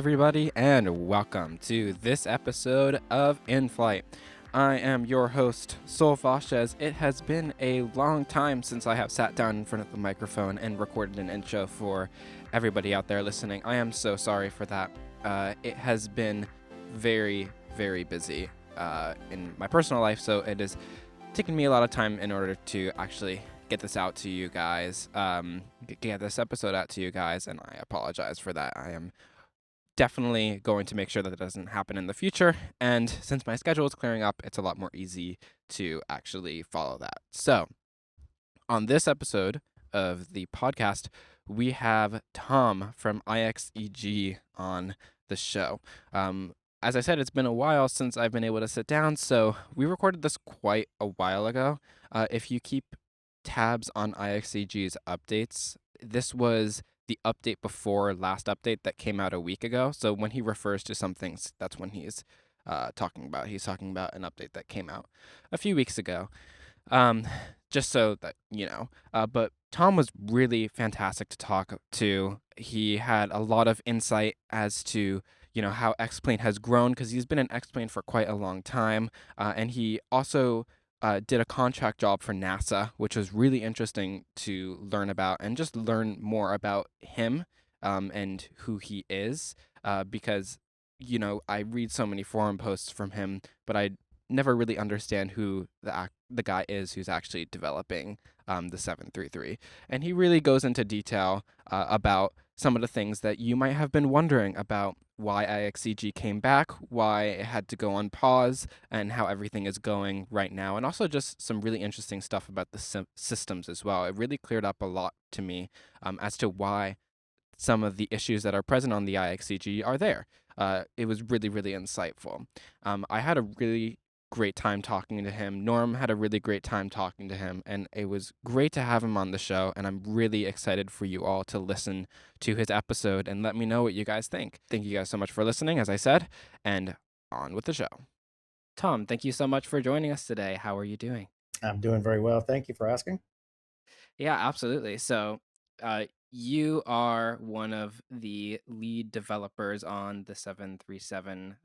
everybody, and welcome to this episode of Inflight. I am your host, Sol Vasquez. It has been a long time since I have sat down in front of the microphone and recorded an intro for everybody out there listening. I am so sorry for that. It has been very, very busy in my personal life, so it has taken me a lot of time in order to actually get this out to you guys, get this episode out to you guys, and I apologize for that. I am definitely going to make sure that doesn't happen in the future, and since my schedule is clearing up, it's a lot more easy to actually follow that. So, on this episode of the podcast, we have Tom from IXEG on the show. As I said, it's been a while since I've been able to sit down, so we recorded this quite a while ago. If you keep tabs on IXEG's updates, this was the update before last update that came out a week ago. So when he refers to some things, that's when he's talking about. He's talking about an update that came out a few weeks ago. Just so that you know. But Tom was really fantastic to talk to. He had a lot of insight as to how X-Plane has grown, because he's been in X-Plane for quite a long time, and he also did a contract job for NASA, which was really interesting to learn about and just learn more about him and who he is, because I read so many forum posts from him, but I never really understand who the guy is who's actually developing the 733. And he really goes into detail about some of the things that you might have been wondering about: why IXEG came back, why it had to go on pause, and how everything is going right now. And also just some really interesting stuff about the systems as well. It really cleared up a lot to me as to why some of the issues that are present on the IXEG are there. It was really, really insightful. I had a really great time talking to him. Norm had a really great time talking to him, and it was great to have him on the show, and I'm really excited for you all to listen to his episode and let me know what you guys think. Thank you guys so much for listening, as I said, and on with the show. Tom, thank you so much for joining us today. How are you doing? I'm doing very well. Thank you for asking. Yeah, absolutely. So, you are one of the lead developers on the 737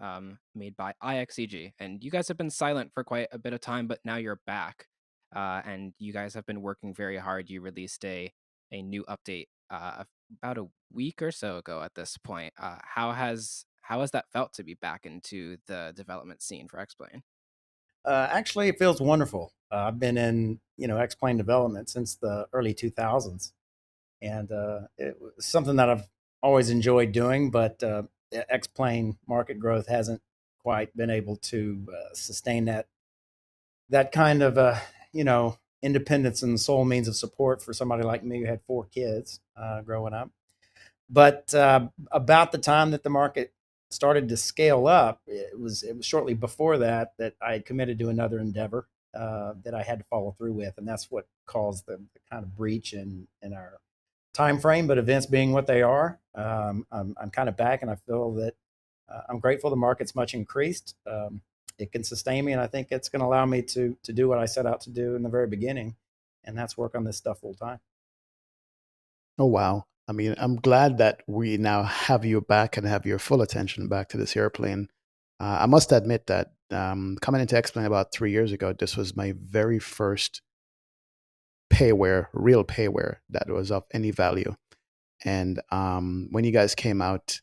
made by IXEG, and you guys have been silent for quite a bit of time, but now you're back, and you guys have been working very hard. You released a new update about a week or so ago at this point. How has that felt to be back into the development scene for X-Plane? Actually, it feels wonderful. I've been in X-plane development since the early 2000s, and it was something that I've always enjoyed doing. But X-plane market growth hasn't quite been able to sustain that kind of independence and sole means of support for somebody like me who had four kids growing up. But about the time that the market started to scale up, it was shortly before that I had committed to another endeavor that I had to follow through with, and that's what caused the kind of breach in our time frame. But events being what they are, I'm kind of back, and I feel that I'm grateful the market's much increased. It can sustain me, and I think it's going to allow me to do what I set out to do in the very beginning, and that's work on this stuff full time. Oh, wow. I mean, I'm glad that we now have you back and have your full attention back to this airplane. I must admit that coming into X-Plane about 3 years ago, this was my very first payware, real payware that was of any value. And when you guys came out,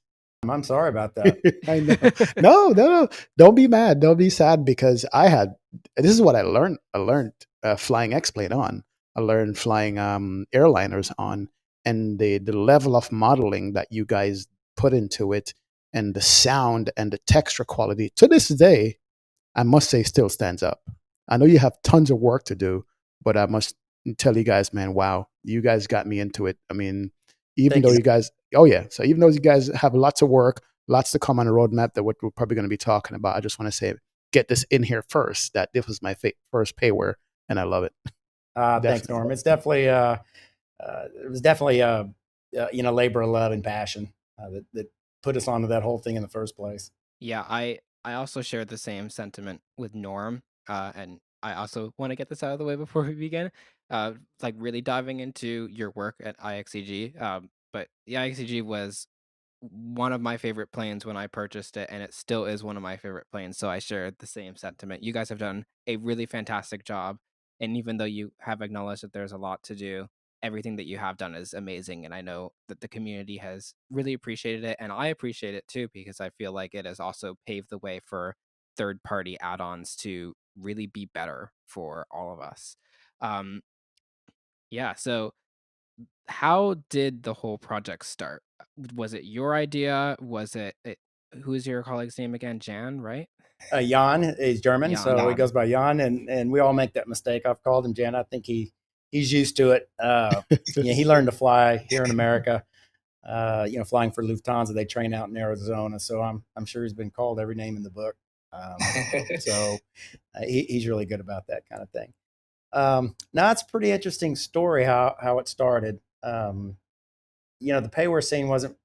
I'm sorry about that. I know. No, no, no. Don't be mad. Don't be sad, because this is what I learned. I learned flying X-Plane on. I learned flying airliners on, and the level of modeling that you guys put into it, and the sound and the texture quality to this day, I must say, still stands up. I know you have tons of work to do, but I must tell you guys, man, wow, you guys got me into it. I mean, even Thank though you. you guys, oh yeah, so even though you guys have lots of work, lots to come on the roadmap that we're probably going to be talking about, I just want to say, get this in here first, that this was my first payware, and I love it. Thanks, Definitely. Norm. It was definitely labor of love and passion that put us onto that whole thing in the first place. Yeah, I also share the same sentiment with Norm, and I also want to get this out of the way before we begin. Like really diving into your work at IXEG. But the IXEG was one of my favorite planes when I purchased it, and it still is one of my favorite planes. So I share the same sentiment. You guys have done a really fantastic job. And even though you have acknowledged that there's a lot to do, everything that you have done is amazing. And I know that the community has really appreciated it. And I appreciate it too, because I feel like it has also paved the way for third party add ons to really be better for all of us. Um, yeah. So, how did the whole project start? Was it your idea? Who's your colleague's name again? Jan, right? Jan is German, Jan. so he goes by Jan, and we all make that mistake. I've called him Jan. I think he's used to it. He learned to fly here in America. Flying for Lufthansa, they train out in Arizona, so I'm sure he's been called every name in the book. So he's really good about that kind of thing. Now it's a pretty interesting story how it started. The payware scene wasn't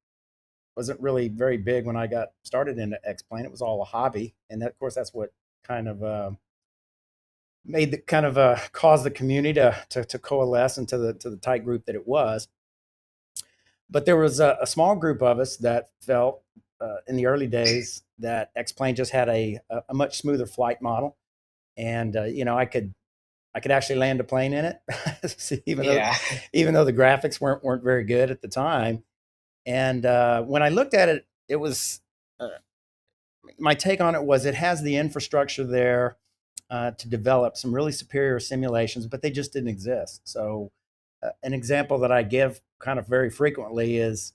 really very big when I got started in X-Plane. It was all a hobby, and of course that's what kind of made the kind of caused the community to coalesce into the tight group that it was. But there was a small group of us that felt in the early days that X-Plane just had a much smoother flight model, and I could actually land a plane in it, even though the graphics weren't very good at the time. And when I looked at it, it was my take on it was it has the infrastructure there to develop some really superior simulations, but they just didn't exist. So an example that I give kind of very frequently is,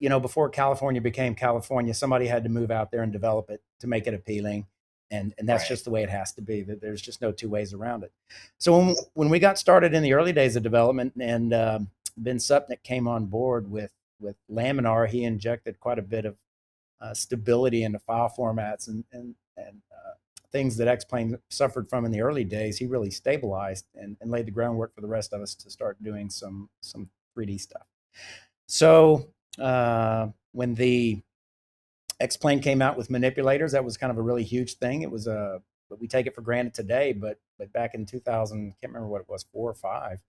before California became California, somebody had to move out there and develop it to make it appealing. And that's just the way it has to be. That there's just no two ways around it. So when we got started in the early days of development, and Ben Supnick came on board with Laminar, he injected quite a bit of stability into file formats and things that X-Plane suffered from in the early days. He really stabilized and laid the groundwork for the rest of us to start doing some 3D stuff. So when the X-Plane came out with manipulators, that was kind of a really huge thing. It was we take it for granted today, but back in 2000, can't remember what it was, 4 or 5.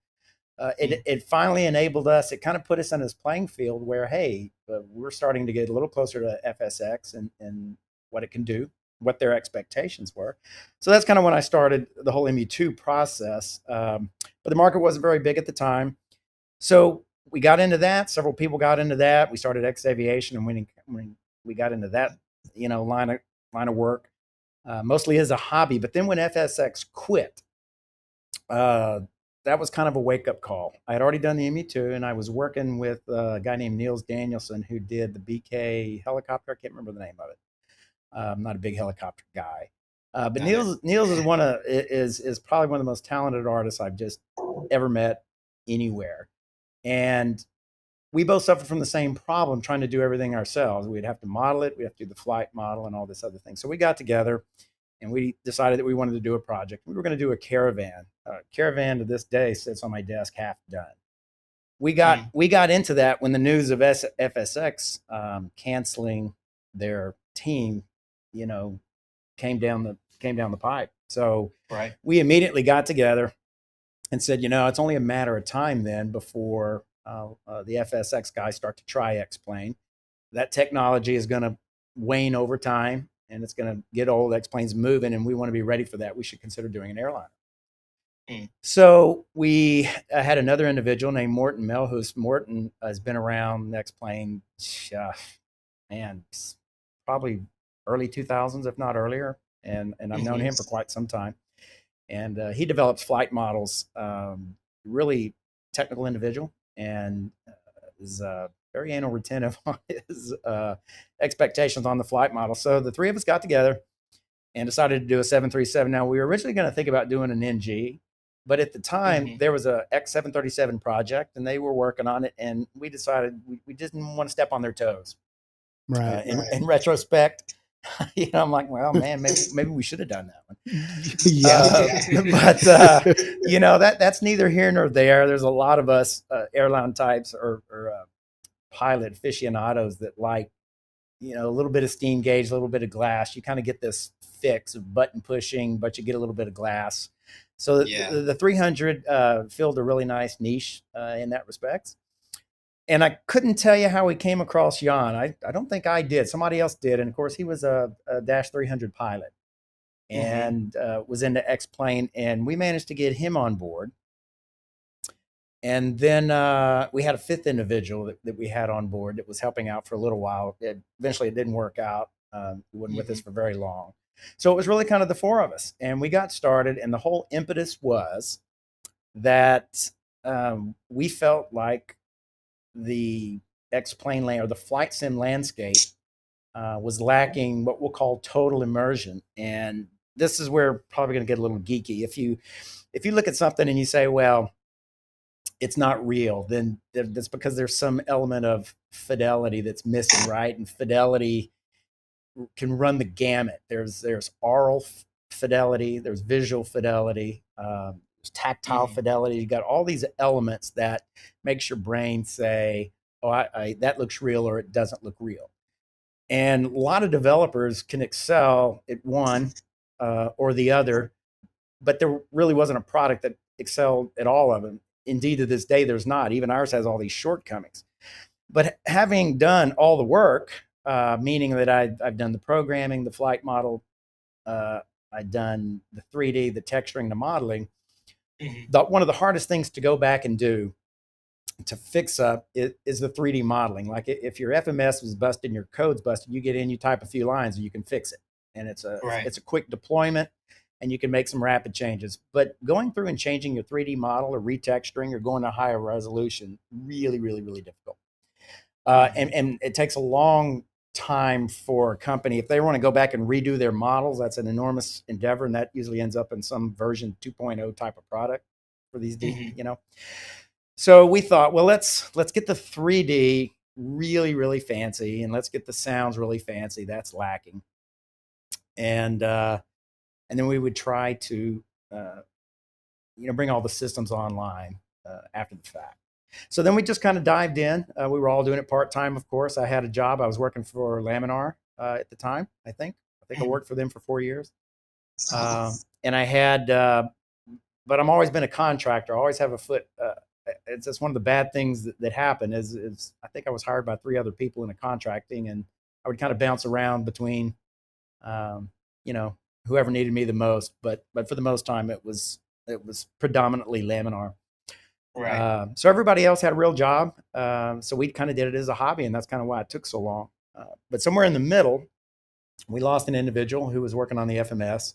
It finally enabled us. It kind of put us in this playing field where, hey, we're starting to get a little closer to FSX and what it can do, what their expectations were. So that's kind of when I started the whole MU2 process. But the market wasn't very big at the time. So we got into that. Several people got into that. We started X Aviation, and when we got into that, line of work, mostly as a hobby. But then when FSX quit, that was kind of a wake-up call. I had already done the MU2, and I was working with a guy named Niels Danielson who did the BK helicopter. I can't remember the name of it. I'm not a big helicopter guy. But Niels is probably one of the most talented artists I've just ever met anywhere. And we both suffered from the same problem trying to do everything ourselves. We'd have to model it. We'd have to do the flight model and all this other thing. So we got together and we decided that we wanted to do a project. We were going to do a caravan. Caravan to this day sits on my desk half done. We got into that when the news of FSX canceling their team, came down the pipe. So we immediately got together and said, it's only a matter of time then before the FSX guys start to try X-Plane. That technology is going to wane over time, and it's going to get old. X-Plane's moving, and we want to be ready for that. We should consider doing an airliner. So we had another individual named Morton Melhus. Morton has been around X-Plane, probably early 2000s, if not earlier. And I've known him for quite some time. And he develops flight models, really technical individual, and is very anal retentive on his expectations on the flight model. So the three of us got together and decided to do a 737. Now, we were originally going to think about doing an NG, but at the time, there was a X737 project, and they were working on it, and we decided we didn't want to step on their toes. Right. In retrospect, I'm like, well, man, maybe we should have done that one. But that's neither here nor there. There's a lot of us airline types or pilot aficionados that like, a little bit of steam gauge, a little bit of glass. You kind of get this fix of button pushing, but you get a little bit of glass. So the 300 filled a really nice niche in that respect. And I couldn't tell you how we came across Jan. I don't think I did. Somebody else did. And of course, he was a Dash 300 pilot and was into X-Plane. And we managed to get him on board. And then we had a fifth individual that we had on board that was helping out for a little while. Eventually, it didn't work out. He wasn't with us for very long. So it was really kind of the four of us. And we got started. And the whole impetus was that we felt like the X-plane land or the flight sim landscape was lacking what we'll call total immersion. And this is where probably going to get a little geeky. If you look at something and you say, well, it's not real, then that's because there's some element of fidelity that's missing, right? And fidelity can run the gamut. There's aural fidelity, there's visual fidelity, there's tactile fidelity. You got all these elements that makes your brain say, "Oh, that looks real," or "It doesn't look real." And a lot of developers can excel at one or the other, but there really wasn't a product that excelled at all of them. Indeed, to this day, there's not. Even ours has all these shortcomings. But having done all the work, meaning that I've done the programming, the flight model, I've done the 3D, the texturing, the modeling. One of the hardest things to go back and do to fix up is the 3D modeling. Like if your FMS was busted and your code's busted, you get in, you type a few lines, and you can fix it. And it's a quick deployment, and you can make some rapid changes. But going through and changing your 3D model or retexturing or going to higher resolution, really, really, really difficult. And it takes a long time for a company. If they want to go back and redo their models, that's an enormous endeavor, and that usually ends up in some version 2.0 type of product for these, So we thought, well, let's get the 3D really, really fancy, and let's get the sounds really fancy. That's lacking. And then we would try to, bring all the systems online after the fact. So then we just kind of dived in. We were all doing it part-time, of course. I had a job. I was working for Laminar at the time, I think. I worked for them for 4 years. And I had, but I'm always been a contractor. I always have a foot. It's just one of the bad things that happen is I think I was hired by 3 other people in a contracting, and I would kind of bounce around between, whoever needed me the most. But for the most time, it was predominantly Laminar. Right. So everybody else had a real job. So we kind of did it as a hobby, and that's kind of why it took so long. But somewhere in the middle, we lost an individual who was working on the FMS,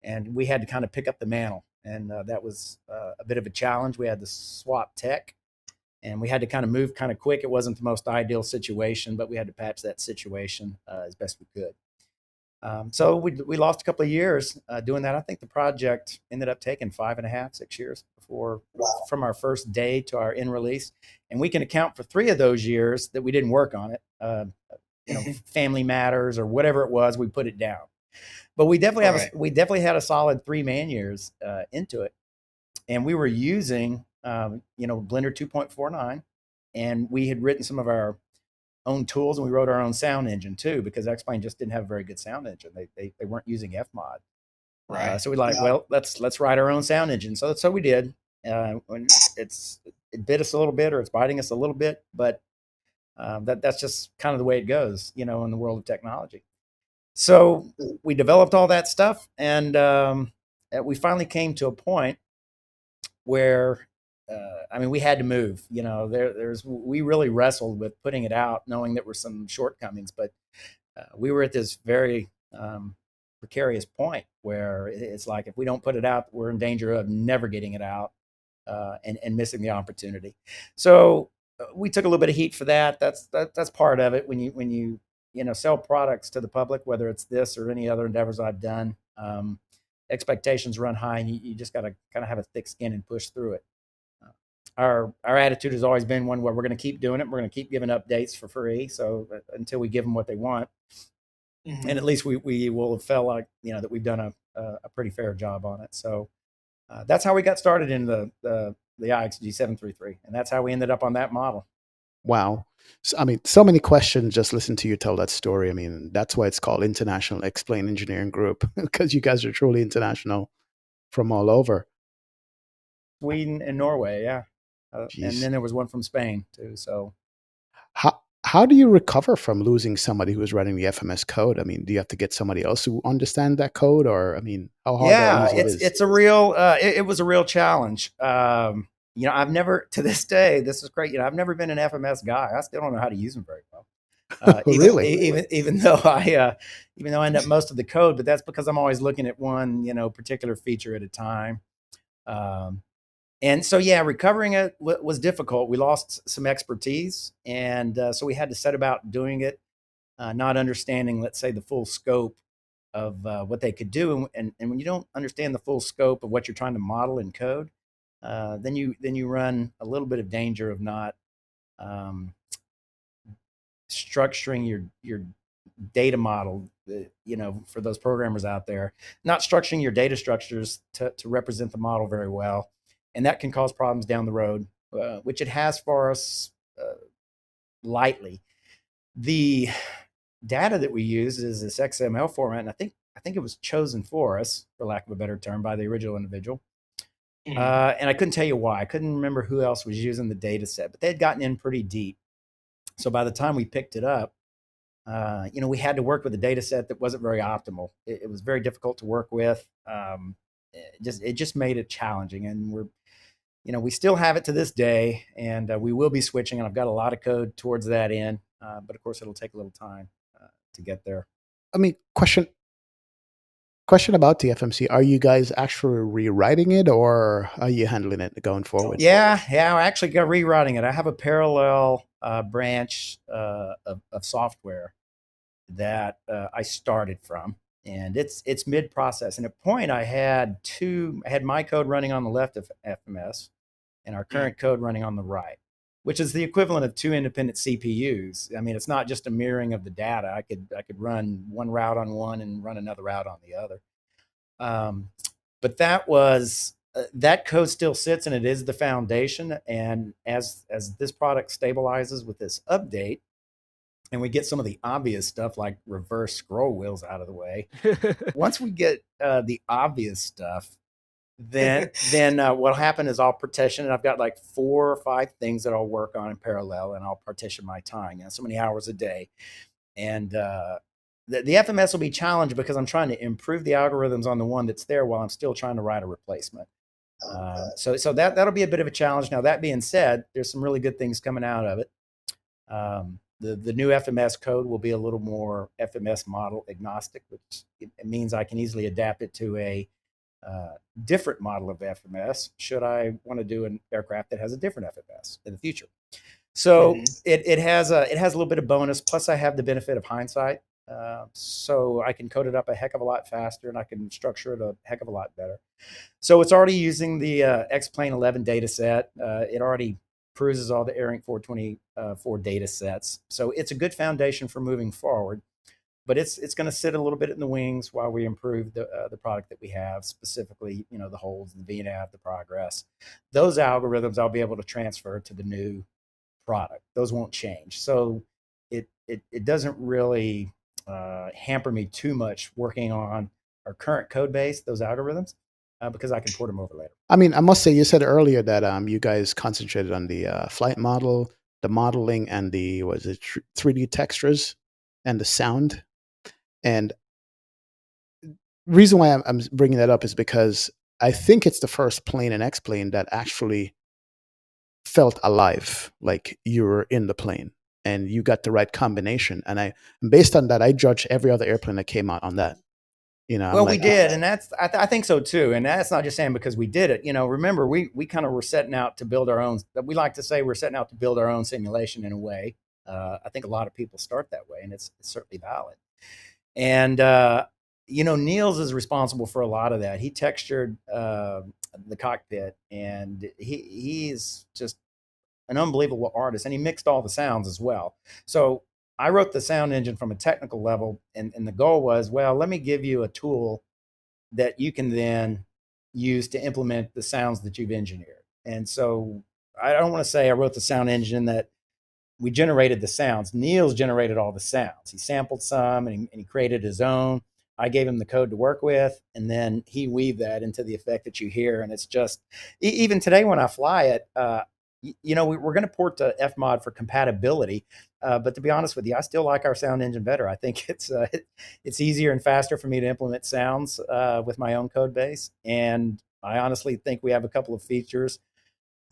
and we had to kind of pick up the mantle. And that was a bit of a challenge. We had to swap tech, and we had to kind of move kind of quick. It wasn't the most ideal situation, but we had to patch that situation as best we could. So we lost a couple of years doing that. I think the project ended up taking 5.5, 6 years from our first day to our end release. And we can account for 3 of those years that we didn't work on it. Family matters or whatever it was, we put it down. But we definitely had a solid 3 man years into it. And we were using Blender 2.49, and we had written some of our own tools, and we wrote our own sound engine too, because X-Plane just didn't have a very good sound engine. They weren't using Fmod. Right. So we well, let's write our own sound engine. So we did. When it bit us a little bit, or it's biting us a little bit, but that's just kind of the way it goes, in the world of technology. So we developed all that stuff, and we finally came to a point where we had to move. We really wrestled with putting it out, knowing there were some shortcomings, but we were at this very precarious point where it's like, if we don't put it out, we're in danger of never getting it out and missing the opportunity. So we took a little bit of heat for that. That's part of it when you sell products to the public, whether it's this or any other endeavors I've done. Expectations run high, and you just got to kind of have a thick skin and push through it. Our attitude has always been one where we're going to keep doing it. We're going to keep giving updates for free. So until we give them what they want, and at least we will have felt like, that we've done a pretty fair job on it. So that's how we got started in the IXEG 733. And that's how we ended up on that model. Wow. So many questions just listen to you tell that story. That's why it's called International X-Plane Engineering Group, because you guys are truly international from all over. Sweden and Norway, yeah. And then there was one from Spain too. So how do you recover from losing somebody who is writing the FMS code? I mean, do you have to get somebody else who understand that code, or I mean, how hard or Yeah, easy it is? it's a real it was a real challenge. I've never to this day, this is great. I've never been an FMS guy. I still don't know how to use them very well. Really? Even though I end up most of the code, but that's because I'm always looking at one particular feature at a time. And so yeah, recovering it was difficult. We lost some expertise, and so we had to set about doing it, not understanding, let's say, the full scope of what they could do. And when you don't understand the full scope of what you're trying to model in code, then you run a little bit of danger of not structuring your data model, for those programmers out there, not structuring your data structures to represent the model very well. And that can cause problems down the road, which it has for us lightly. The data that we use is this XML format, and I think it was chosen for us, for lack of a better term, by the original individual. And I couldn't tell you why. I couldn't remember who else was using the data set, but they had gotten in pretty deep. So by the time we picked it up, we had to work with a data set that wasn't very optimal. It was very difficult to work with. It just made it challenging, and we still have it to this day, and we will be switching. And I've got a lot of code towards that end, but of course it'll take a little time to get there. I mean, question about the FMC. Are you guys actually rewriting it, or are you handling it going forward? Yeah, I actually got rewriting it. I have a parallel branch of software that I started from, and it's mid-process. And at point, I had my code running on the left of FMS, and our current code running on the right, which is the equivalent of two independent CPUs. I mean, it's not just a mirroring of the data. I could run one route on one and run another route on the other. But that code still sits, and it is the foundation. And as this product stabilizes with this update, and we get some of the obvious stuff like reverse scroll wheels out of the way, once we get the obvious stuff, then what'll happen is I'll partition, and I've got like 4 or 5 things that I'll work on in parallel, and I'll partition my time, so many hours a day. And the FMS will be challenged because I'm trying to improve the algorithms on the one that's there while I'm still trying to write a replacement. So that'll be a bit of a challenge. Now, that being said, there's some really good things coming out of it. The new FMS code will be a little more FMS model agnostic, which it means I can easily adapt it to a different model of FMS should I want to do an aircraft that has a different FMS in the future. So it has a little bit of bonus. Plus, I have the benefit of hindsight, so I can code it up a heck of a lot faster, and I can structure it a heck of a lot better. So it's already using the X-Plane 11 data set. It already cruises all the AirInc 424 data sets. So it's a good foundation for moving forward. But it's going to sit a little bit in the wings while we improve the product that we have, specifically, the holds, the VNAV, the progress. Those algorithms I'll be able to transfer to the new product. Those won't change. So it doesn't really hamper me too much working on our current code base, those algorithms, because I can port them over later. I mean, I must say, you said earlier that you guys concentrated on the flight model, the modeling, and the 3D textures and the sound. And reason why I'm bringing that up is because I think it's the first plane in X-Plane that actually felt alive, like you were in the plane and you got the right combination. And based on that, I judge every other airplane that came out on that. Well, we did, and I think so too. And that's not just saying because we did it. Remember, we kind of were setting out to build our own. We like to say we're setting out to build our own simulation in a way. I think a lot of people start that way, and it's certainly valid. And Niels is responsible for a lot of that. He textured the cockpit, and he's just an unbelievable artist, and he mixed all the sounds as well. So I wrote the sound engine from a technical level, and the goal was, well, let me give you a tool that you can then use to implement the sounds that you've engineered. And so I don't want to say I wrote the sound engine that we generated the sounds. Niels generated all the sounds. He sampled some, and he created his own. I gave him the code to work with, and then he weaved that into the effect that you hear. And it's just, even today when I fly it, we're going to port to Fmod for compatibility. But to be honest with you, I still like our sound engine better. I think it's easier and faster for me to implement sounds with my own code base. And I honestly think we have a couple of features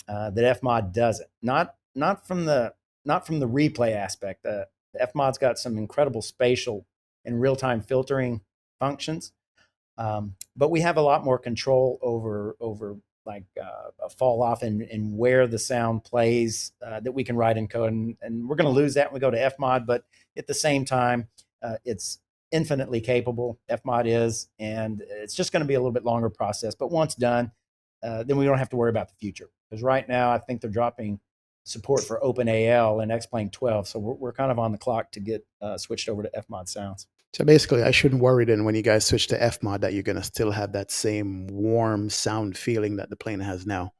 that Fmod doesn't. Not from the replay aspect. Fmod's got some incredible spatial and real-time filtering functions, but we have a lot more control over like a fall off and where the sound plays that we can write in code, and we're going to lose that when we go to Fmod. But at the same time, it's infinitely capable. Fmod is, and it's just going to be a little bit longer process. But once done, then we don't have to worry about the future, because right now I think they're dropping support for OpenAL and Xplane 12, so we're kind of on the clock to get switched over to Fmod sounds. So basically, I shouldn't worry then when you guys switch to Fmod that you're going to still have that same warm sound feeling that the plane has now.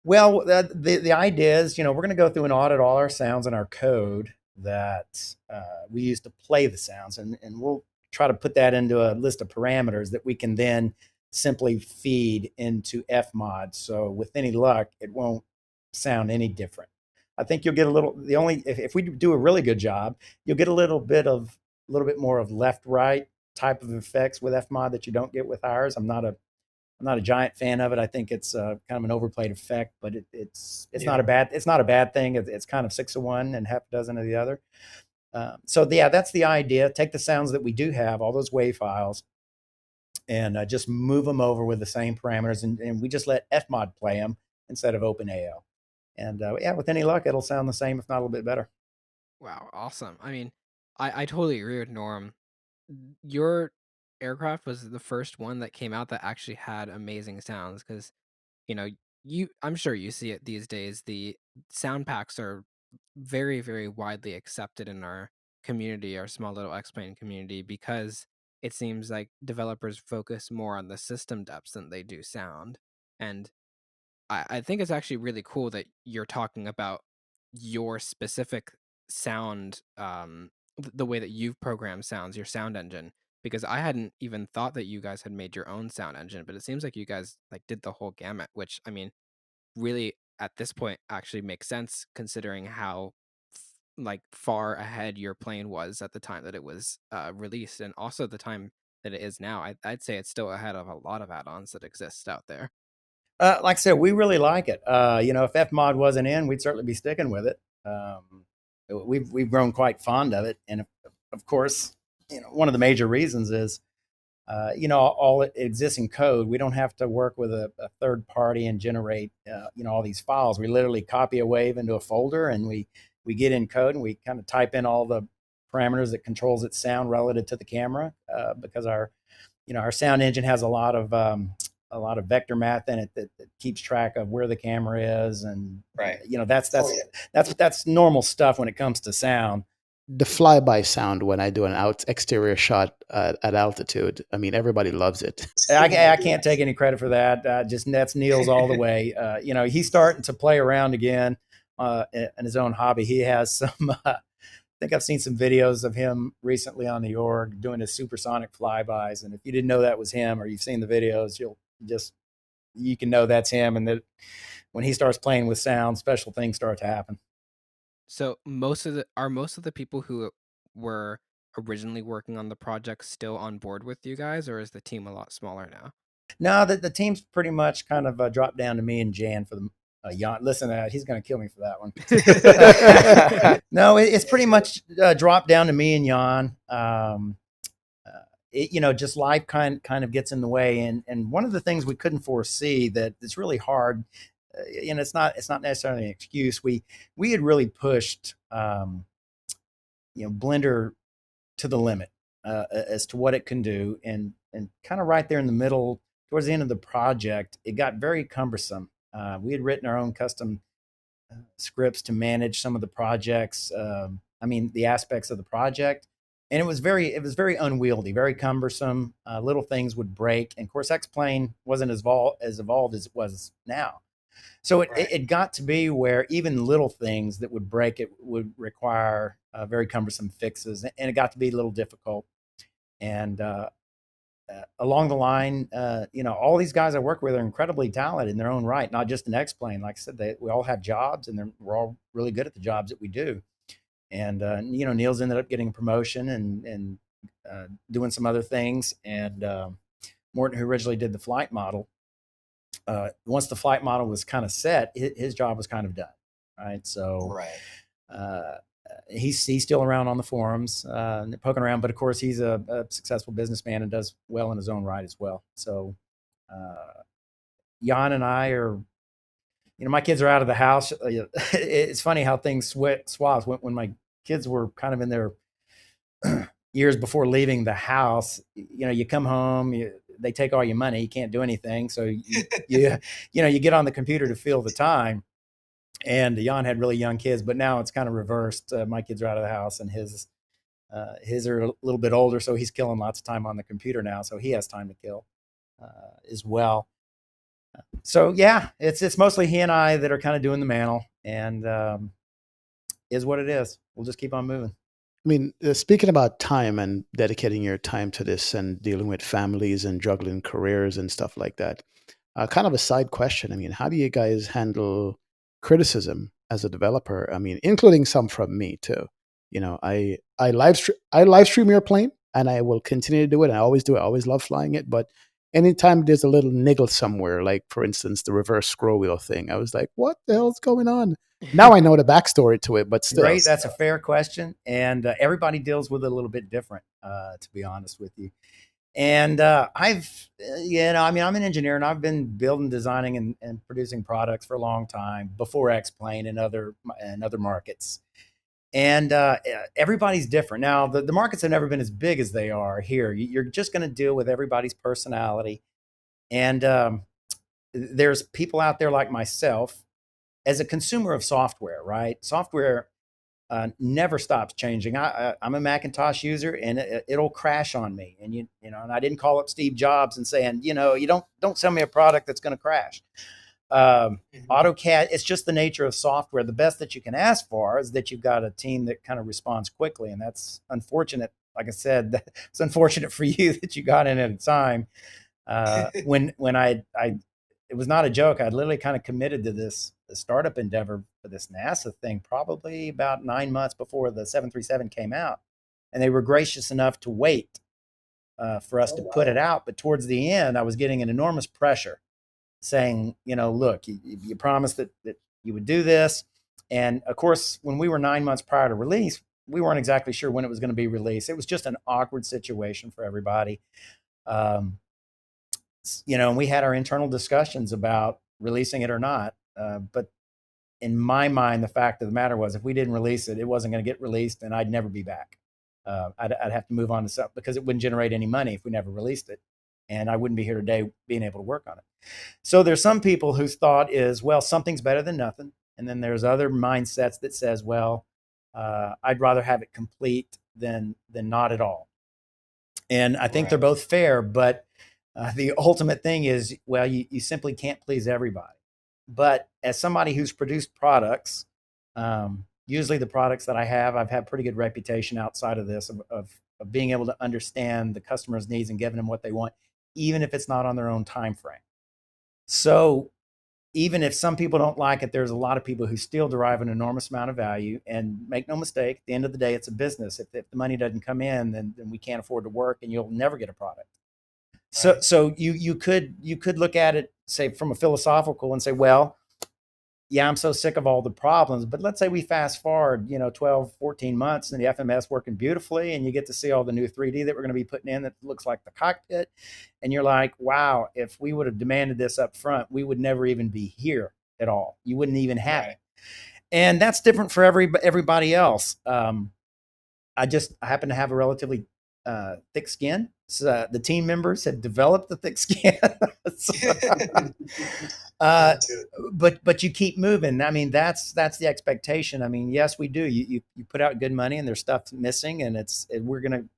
Well, the idea is, we're going to go through and audit all our sounds in our code that we use to play the sounds, and we'll try to put that into a list of parameters that we can then simply feed into Fmod. So with any luck, it won't sound any different. I think you'll get a little, if we do a really good job, you'll get a little bit more of left-right type of effects with Fmod that you don't get with ours. I'm not a giant fan of it. I think it's kind of an overplayed effect, but it's not a bad thing. It's kind of 6 of one and half a dozen of the other. So yeah, that's the idea. Take the sounds that we do have, all those WAV files, and just move them over with the same parameters, and we just let Fmod play them instead of OpenAL. And yeah, with any luck, it'll sound the same, if not a little bit better. Wow, awesome. I mean, I totally agree with Norm. Your aircraft was the first one that came out that actually had amazing sounds, because I'm sure you see it these days. The sound packs are very, very widely accepted in our community, our small little X-Plane community, because it seems like developers focus more on the system depths than they do sound. And I think it's actually really cool that you're talking about your specific sound, the way that you've programmed sounds, your sound engine, because I hadn't even thought that you guys had made your own sound engine, but it seems like you guys like did the whole gamut, which I mean, really at this point actually makes sense considering how like far ahead your plane was at the time that it was released, and also the time that it is now. I'd say it's still ahead of a lot of add-ons that exist out there. Like I said, we really like it. If Fmod wasn't in, we'd certainly be sticking with it. We've grown quite fond of it, and of course, one of the major reasons is, all existing code. We don't have to work with a third party and generate, all these files. We literally copy a wave into a folder, and we get in code, and we kind of type in all the parameters that controls its sound relative to the camera, because our sound engine has a lot of vector math in it that keeps track of where the camera is, and right. That's normal stuff when it comes to sound. The flyby sound when I do an exterior shot at altitude, I mean, everybody loves it. I can't take any credit for that. That's Neil's all the way. He's starting to play around again in his own hobby. He has some. I think I've seen some videos of him recently on the org doing his supersonic flybys, and if you didn't know that was him, or you've seen the videos, you can know that's him, and that when he starts playing with sound, special things start to happen. So most of the people who were originally working on the project still on board with you guys, or is the team a lot smaller now? No, the team's pretty much kind of dropped down to me and Jan for the Jan. Listen to that. He's going to kill me for that one. No, it's pretty much dropped down to me and Jan. Just life kind of gets in the way. And one of the things we couldn't foresee that it's really hard, and it's not necessarily an excuse. We had really pushed, Blender to the limit as to what it can do, and kind of right there in the middle, towards the end of the project, it got very cumbersome. We had written our own custom scripts to manage some of the projects. The aspects of the project. And it was very unwieldy, very cumbersome. Little things would break. And of course, X-Plane wasn't as evolved as it was now. So it got to be where even little things that would break it would require very cumbersome fixes. And it got to be a little difficult. And along the line, all these guys I work with are incredibly talented in their own right, not just an X-Plane. Like I said, we all have jobs, and we're all really good at the jobs that we do. And Neil's ended up getting a promotion and doing some other things. And Morton, who originally did the flight model, once the flight model was kind of set, his job was kind of done. Right. So he's still around on the forums, poking around, but of course he's a successful businessman and does well in his own right as well. So Jan and I are, my kids are out of the house. It's funny how things swaps. When my kids were kind of in their years before leaving the house, you come home, they take all your money, you can't do anything. So you get on the computer to fill the time. And Jan had really young kids, but now it's kind of reversed. My kids are out of the house, and his are a little bit older, so he's killing lots of time on the computer now. So he has time to kill as well. So yeah, it's mostly he and I that are kind of doing the mantle, and is what it is. We'll just keep on moving. I mean, speaking about time and dedicating your time to this and dealing with families and juggling careers and stuff like that, kind of a side question. I mean, how do you guys handle criticism as a developer? I mean, including some from me too. I live stream your plane, and I will continue to do it. I always do it. I always love flying it. But anytime there's a little niggle somewhere, like for instance the reverse scroll wheel thing, I was like, "What the hell's going on?" Now I know the backstory to it, but still. Great, that's a fair question, and everybody deals with it a little bit different, to be honest with you. And I'm an engineer, and I've been building, designing, and producing products for a long time before X-Plane and other markets. And everybody's different. Now, the markets have never been as big as they are here. You're just going to deal with everybody's personality. And there's people out there like myself, as a consumer of software, right? Software never stops changing. I'm a Macintosh user, and it'll crash on me. And and I didn't call up Steve Jobs and saying, you don't sell me a product that's going to crash. AutoCAD, it's just the nature of software. The best that you can ask for is that you've got a team that kind of responds quickly, and that's unfortunate. Like I said, it's unfortunate for you that you got in at a time when it was not a joke. I'd literally kind of committed to this startup endeavor for this NASA thing probably about 9 months before the 737 came out, and they were gracious enough to wait for us to put it out. But towards the end, I was getting an enormous pressure saying, look, you promised that you would do this. And of course, when we were 9 months prior to release, we weren't exactly sure when it was going to be released. It was just an awkward situation for everybody. And we had our internal discussions about releasing it or not. But in my mind, the fact of the matter was, if we didn't release it, it wasn't going to get released, and I'd never be back. I'd have to move on to something, because it wouldn't generate any money if we never released it, and I wouldn't be here today being able to work on it. So there's some people whose thought is, well, something's better than nothing. And then there's other mindsets that says, well, I'd rather have it complete than not at all. And I think they're both fair, but the ultimate thing is, well, you simply can't please everybody. But as somebody who's produced products, usually the products that I've had pretty good reputation outside of this of being able to understand the customer's needs and giving them what they want, even if it's not on their own time frame. So even if some people don't like it, there's a lot of people who still derive an enormous amount of value. And make no mistake, at the end of the day, it's a business. If the money doesn't come in, then we can't afford to work, and you'll never get a product. So you could look at it, say, from a philosophical, and say, well, yeah, I'm so sick of all the problems. But let's say we fast forward, 12, 14 months, and the FMS working beautifully, and you get to see all the new 3D that we're going to be putting in that looks like the cockpit. And you're like, wow, if we would have demanded this up front, we would never even be here at all. You wouldn't even have it. And that's different for everybody else. I happen to have a relatively thick skin. So the team members have developed the thick skin. But you keep moving. I mean, that's the expectation. I mean, yes, we do. You put out good money, and there's stuff missing, and I'm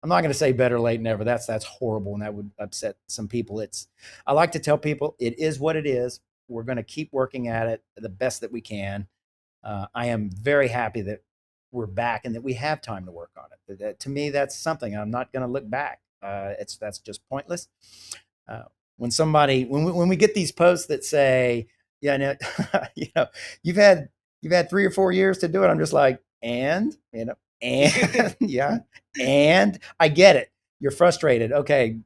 not gonna say better late never. That's horrible, and that would upset some people. I like to tell people it is what it is. We're gonna keep working at it the best that we can. I am very happy that we're back and that we have time to work on it. To me, that's something I'm not going to look back. That's just pointless. When we get these posts that say, yeah, no, you've had 3 or 4 years to do it. I'm just like, and yeah, and I get it. You're frustrated. Okay,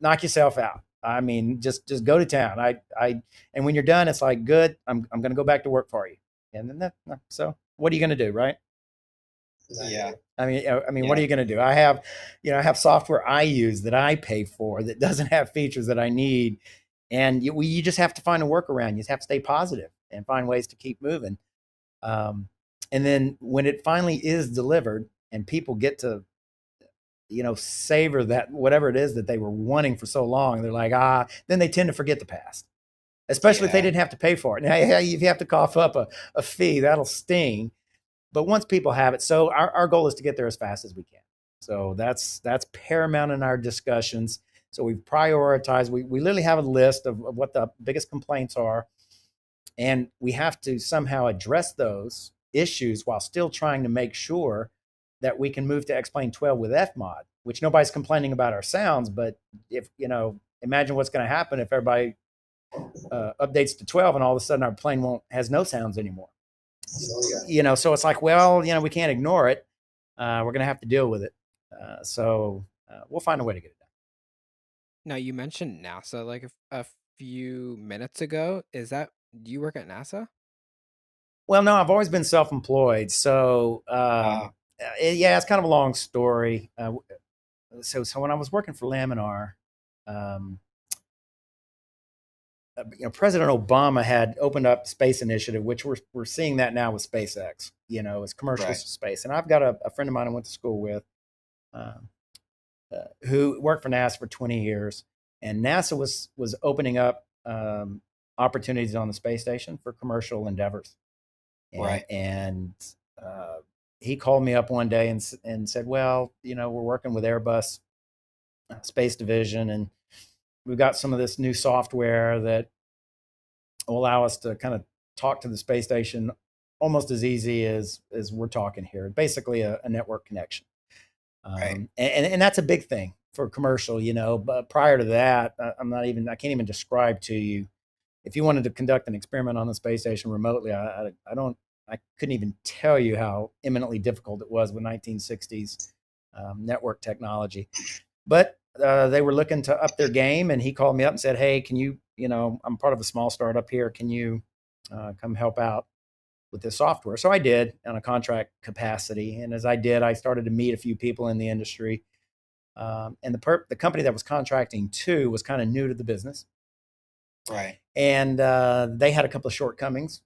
knock yourself out. I mean, just go to town. And when you're done, it's like, good. I'm going to go back to work for you. And then so what are you going to do, right? Yeah. I mean, what are you going to do? I have software I use that I pay for that doesn't have features that I need, and you just have to find a workaround. You just have to stay positive and find ways to keep moving. And then when it finally is delivered and people get to, savor that, whatever it is that they were wanting for so long, they're like, then they tend to forget the past, especially if they didn't have to pay for it. Now, if you have to cough up a fee, that'll sting. But once people have it, so our goal is to get there as fast as we can. So that's paramount in our discussions. So we've prioritized, we literally have a list of what the biggest complaints are. And we have to somehow address those issues while still trying to make sure that we can move to X-Plane 12 with FMOD, which nobody's complaining about our sounds. But if, imagine what's going to happen if everybody updates to 12 and all of a sudden our plane has no sounds anymore. So it's like, well, we can't ignore it. We're going to have to deal with it. So we'll find a way to get it done. Now, you mentioned NASA like a few minutes ago. Do you work at NASA? Well, no, I've always been self-employed. So it's kind of a long story. So when I was working for Laminar, President Obama had opened up Space Initiative, which we're seeing that now with SpaceX, as commercial space. And I've got a friend of mine I went to school with who worked for NASA for 20 years. And NASA was opening up opportunities on the space station for commercial endeavors. And he called me up one day and said, well, we're working with Airbus Space Division, and we've got some of this new software that will allow us to kind of talk to the space station almost as easy as we're talking here. Basically a network connection. And that's a big thing for commercial, but prior to that, I can't even describe to you. If you wanted to conduct an experiment on the space station remotely, I couldn't even tell you how eminently difficult it was with 1960s network technology. But they were looking to up their game, and he called me up and said, hey, can you, I'm part of a small startup here. Can you come help out with this software? So I did on a contract capacity. And as I did, I started to meet a few people in the industry. And the company that was contracting to was kind of new to the business. Right. And they had a couple of shortcomings,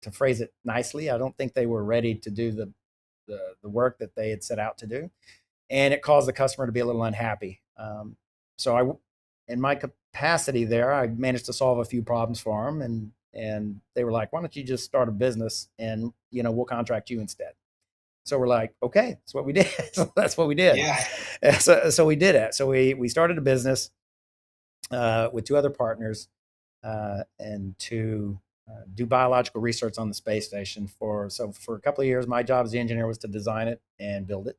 to phrase it nicely. I don't think they were ready to do the work that they had set out to do. And it caused the customer to be a little unhappy. So in my capacity there, I managed to solve a few problems for them. And they were like, why don't you just start a business and, we'll contract you instead. So we're like, okay, that's what we did. So that's what we did. Yeah. So we did it. So we started a business with two other partners and to do biological research on the space station. For a couple of years, my job as the engineer was to design it and build it.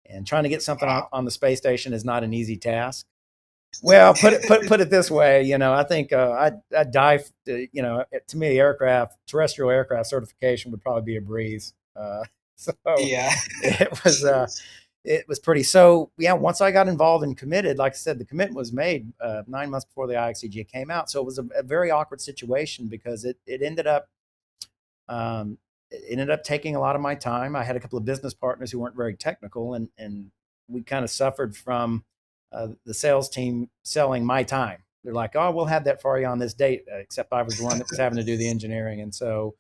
And trying to get something on the space station is not an easy task. Well, put it this way, I think I'd die. To me, terrestrial aircraft certification would probably be a breeze. It was pretty. So yeah, once I got involved and committed, like I said, the commitment was made 9 months before the IXEG came out. So it was a very awkward situation because it ended up. It ended up taking a lot of my time. I had a couple of business partners who weren't very technical, and we kind of suffered from the sales team selling my time. They're like, oh, we'll have that for you on this date, except I was the one that was having to do the engineering. And so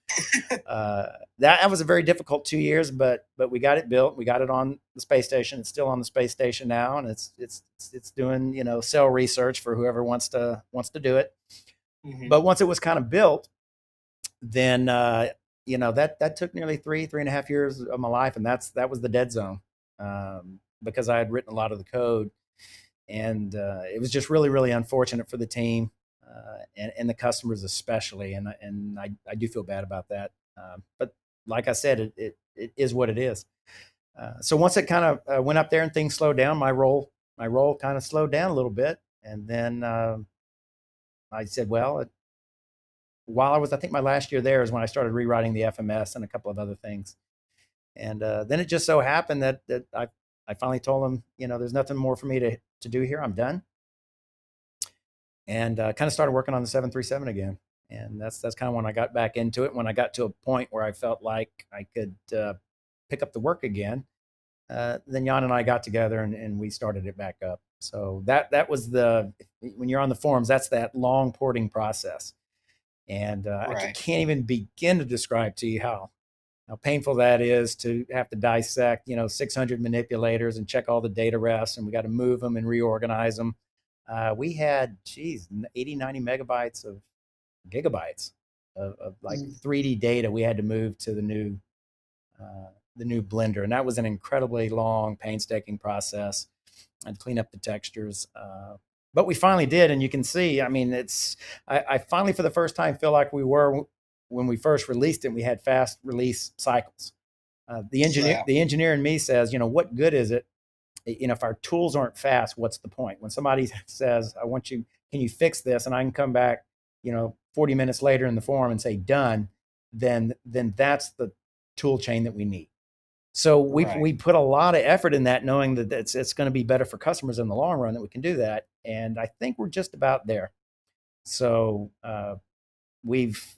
that was a very difficult 2 years, but we got it built. We got it on the space station. It's still on the space station now, and it's doing, cell research for whoever wants to do it. Mm-hmm. But once it was kind of built, then that took nearly 3.5 years of my life, and that was the dead zone because I had written a lot of the code, and it was just really, really unfortunate for the team and the customers especially, and I do feel bad about that. But like I said, it is what it is. So once it kind of went up there and things slowed down, my role kind of slowed down a little bit. And then I said, well, while I think my last year there is when I started rewriting the FMS and a couple of other things. And then it just so happened that I finally told them, there's nothing more for me to do here. I'm done. And kind of started working on the 737 again. And that's kind of when I got back into it. When I got to a point where I felt like I could pick up the work again, then Jan and I got together and we started it back up. So that was when you're on the forums, that's that long porting process. And I can't even begin to describe to you how painful that is to have to dissect, 600 manipulators and check all the data refs, and we got to move them and reorganize them. We had, 80, 90 megabytes of gigabytes of like 3D data we had to move to the new blender. And that was an incredibly long, painstaking process, and clean up the textures. But we finally did. And you can see, I mean, I finally, for the first time, feel like we were when we first released it, we had fast release cycles. The engineer in me says, what good is it? If our tools aren't fast, what's the point? When somebody says, can you fix this? And I can come back, 40 minutes later in the forum and say done, then that's the tool chain that we need. So we put a lot of effort in that, knowing that it's going to be better for customers in the long run that we can do that. And I think we're just about there. So we've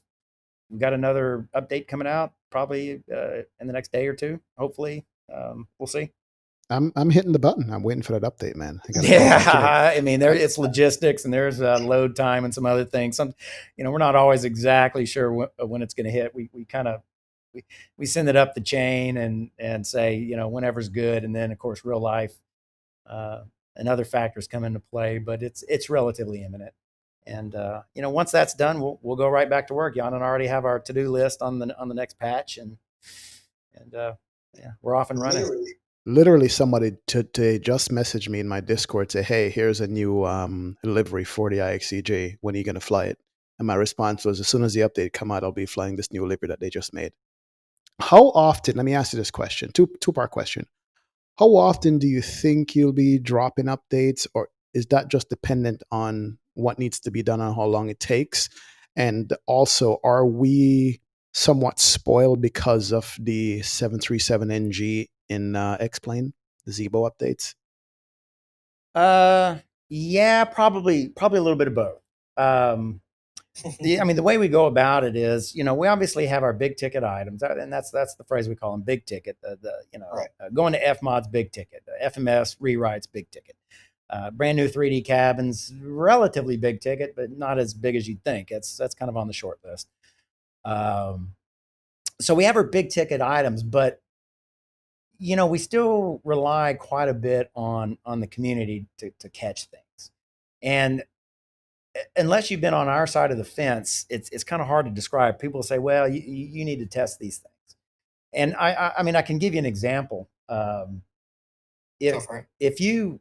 got another update coming out probably in the next day or two. Hopefully, we'll see. I'm hitting the button. I'm waiting for that update, man. I mean, it's logistics and there's load time and some other things. We're not always exactly sure when it's going to hit. We kind of we send it up the chain and say, whenever's good. And then of course, real life and other factors come into play, but it's relatively imminent. And once that's done, we'll go right back to work. Jan and I already have our to-do list on the next patch, and we're off and running. Literally, somebody today just messaged me in my Discord, say, "Hey, here's a new livery for the IXEG. When are you going to fly it?" And my response was, "As soon as the update come out, I'll be flying this new livery that they just made." How often? Let me ask you this question. Two-part question. How often do you think you'll be dropping updates, or is that just dependent on what needs to be done and how long it takes? And also, are we somewhat spoiled because of the 737NG in X-Plane, the Zebo updates? Yeah, probably a little bit of both. The way we go about it is, we obviously have our big ticket items, and that's the phrase we call them, big ticket. Going to FMOD's big ticket, FMS rewrites big ticket. Brand new 3D cabins, relatively big ticket, but not as big as you'd think. That's kind of on the short list. So we have our big ticket items, but we still rely quite a bit on the community to catch things. And unless you've been on our side of the fence, it's kind of hard to describe. People say, well, you need to test these things. And I can give you an example. If you,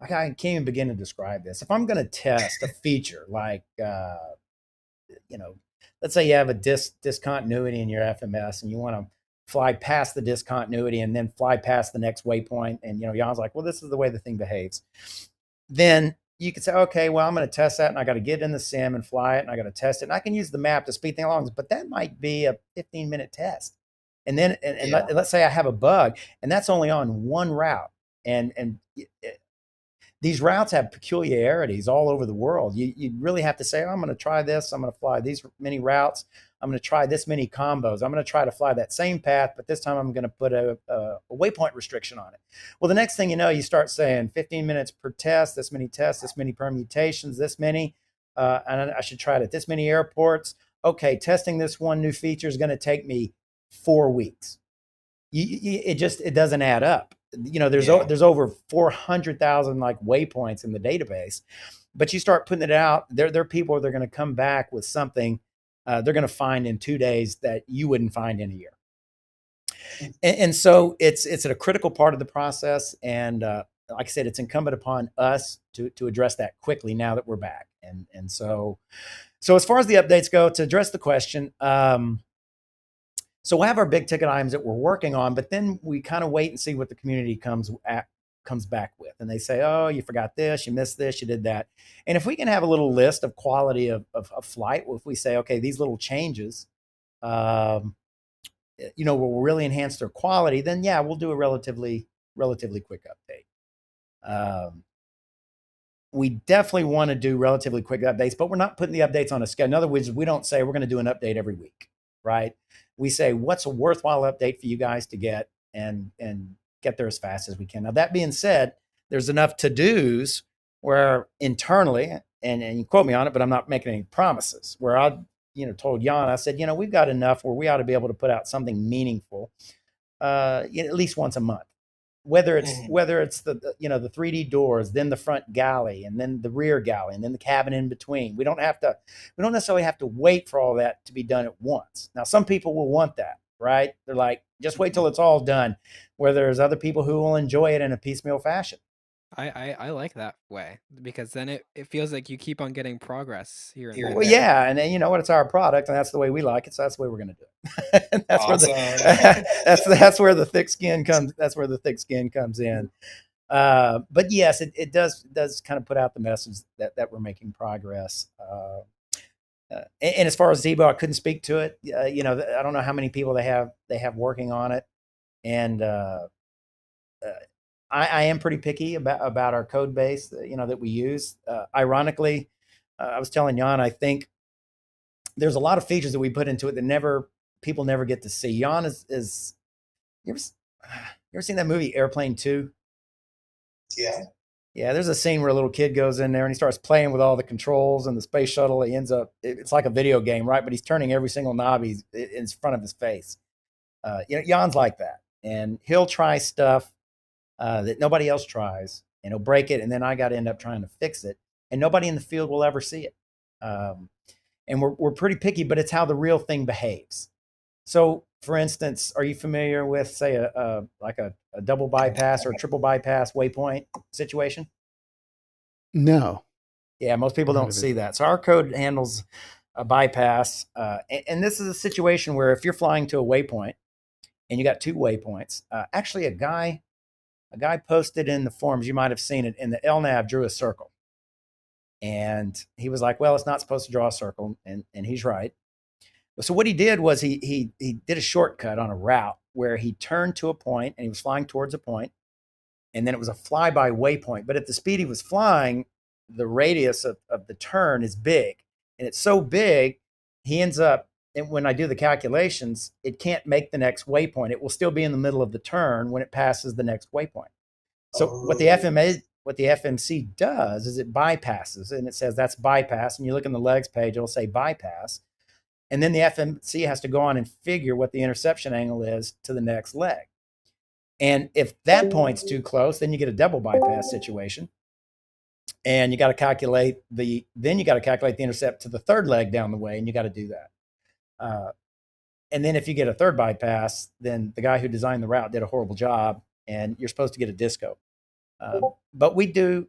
I can't even begin to describe this. If I'm going to test a feature like, let's say you have a discontinuity in your FMS and you want to fly past the discontinuity and then fly past the next waypoint. And, Jan's like, well, this is the way the thing behaves. Then you could say, okay, well, I'm going to test that and I got to get in the sim and fly it and I got to test it. And I can use the map to speed things along, but that might be a 15-minute test. And then, let's say I have a bug and that's only on one route. And these routes have peculiarities all over the world. You really have to say, I'm going to try this. I'm going to fly these many routes. I'm going to try this many combos. I'm going to try to fly that same path, but this time I'm going to put a waypoint restriction on it. Well, the next thing you know, you start saying 15 minutes per test, this many tests, this many permutations, this many, and I should try it at this many airports. Okay, testing this one new feature is going to take me 4 weeks. It doesn't add up. There's over 400,000 like waypoints in the database, but you start putting it out. There are people that are going to come back with something they're going to find in 2 days that you wouldn't find in a year. And so it's a critical part of the process. And like I said, it's incumbent upon us to address that quickly now that we're back. And so as far as the updates go, to address the question, So we'll have our big ticket items that we're working on, but then we kind of wait and see what the community comes back with. And they say, oh, you forgot this, you missed this, you did that. And if we can have a little list of quality of flight, if we say, okay, these little changes, will really enhance their quality, then yeah, we'll do a relatively quick update. We definitely want to do relatively quick updates, but we're not putting the updates on a schedule. In other words, we don't say we're going to do an update every week, right? We say, what's a worthwhile update for you guys to get and get there as fast as we can. Now, that being said, there's enough to-dos where internally, and you quote me on it, but I'm not making any promises, where I told Jan, I said, we've got enough where we ought to be able to put out something meaningful at least once a month. Whether it's the 3D doors, then the front galley, and then the rear galley, and then the cabin in between. We don't necessarily have to wait for all that to be done at once. Now, some people will want that, right? They're like, just wait till it's all done. Where there's other people who will enjoy it in a piecemeal fashion. I like that way, because then it feels like you keep on getting progress here and there. Well, yeah, and then it's our product, and that's the way we like it, so that's the way we're going to do it. And that's Awesome. that's where the thick skin comes. That's where the thick skin comes in. But yes, it does kind of put out the message that we're making progress. And as far as Zebo, I couldn't speak to it. I don't know how many people they have working on it, and I am pretty picky about our code base, that we use. Ironically, I was telling Jan, I think there's a lot of features that we put into it that people never get to see. Jan is you ever seen that movie Airplane 2? Yeah. Yeah, there's a scene where a little kid goes in there and he starts playing with all the controls and the space shuttle. He ends up, it's like a video game, right? But he's turning every single knob in front of his face. Jan's like that. And he'll try stuff that nobody else tries, and he'll break it, and then I got to end up trying to fix it, and nobody in the field will ever see it. And we're pretty picky, but it's how the real thing behaves. So, for instance, are you familiar with, say, a double bypass or a triple bypass waypoint situation? No. Yeah, most people don't see that. So our code handles a bypass, and this is a situation where if you're flying to a waypoint and you got two waypoints, actually a guy posted in the forums, you might have seen it, in the LNAV drew a circle. And he was like, well, it's not supposed to draw a circle. And he's right. So what he did was he did a shortcut on a route where he turned to a point and he was flying towards a point, and then it was a flyby waypoint. But at the speed he was flying, the radius of the turn is big. And it's so big, he ends up, and when I do the calculations, it can't make the next waypoint. It will still be in the middle of the turn when it passes the next waypoint. So what the FMC does is it bypasses, and it says that's bypass. And you look in the legs page, it'll say bypass. And then the FMC has to go on and figure what the interception angle is to the next leg. And if that point's too close, then you get a double bypass situation. And you got to calculate the intercept to the third leg down the way, and you got to do that. And then if you get a third bypass, then the guy who designed the route did a horrible job, and you're supposed to get a disco. But we do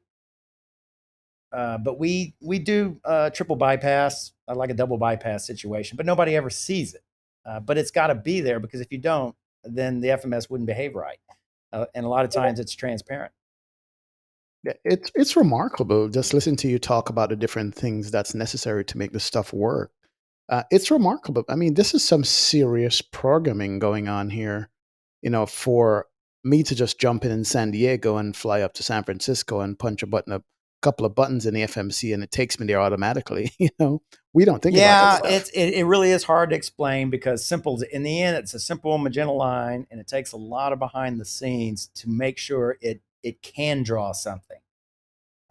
triple bypass, like a double bypass situation, but nobody ever sees it. But it's got to be there, because if you don't, then the FMS wouldn't behave right. And a lot of times it's transparent. It's remarkable just listen to you talk about the different things that's necessary to make the stuff work. It's remarkable. I mean, this is some serious programming going on here. For me to just jump in San Diego and fly up to San Francisco and punch a couple of buttons in the FMC, and it takes me there automatically. We don't think about that stuff. It really is hard to explain, because in the end, it's a simple magenta line, and it takes a lot of behind the scenes to make sure it can draw something.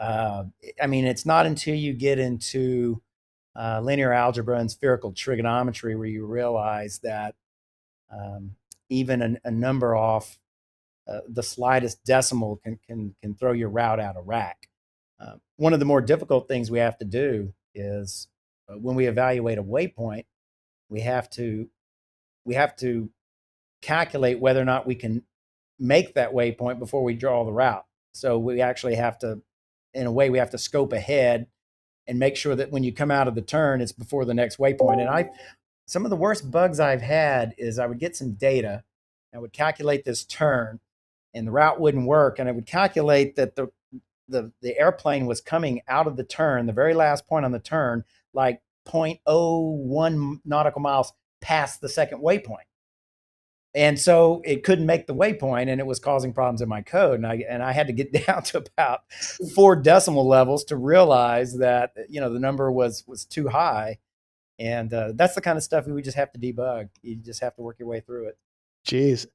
I mean, it's not until you get into linear algebra and spherical trigonometry where you realize that even a number off the slightest decimal can throw your route out of whack. One of the more difficult things we have to do is when we evaluate a waypoint, we have to calculate whether or not we can make that waypoint before we draw the route. So we actually have to, in a way, we have to scope ahead and make sure that when you come out of the turn, it's before the next waypoint. And some of the worst bugs I've had is I would get some data, I would calculate this turn, and the route wouldn't work, and I would calculate that the airplane was coming out of the turn, the very last point on the turn, like 0.01 nautical miles past the second waypoint. And so it couldn't make the waypoint, and it was causing problems in my code. And I had to get down to about 4 decimal levels to realize that, you know, the number was too high. And that's the kind of stuff we just have to debug. You just have to work your way through it. Jeez.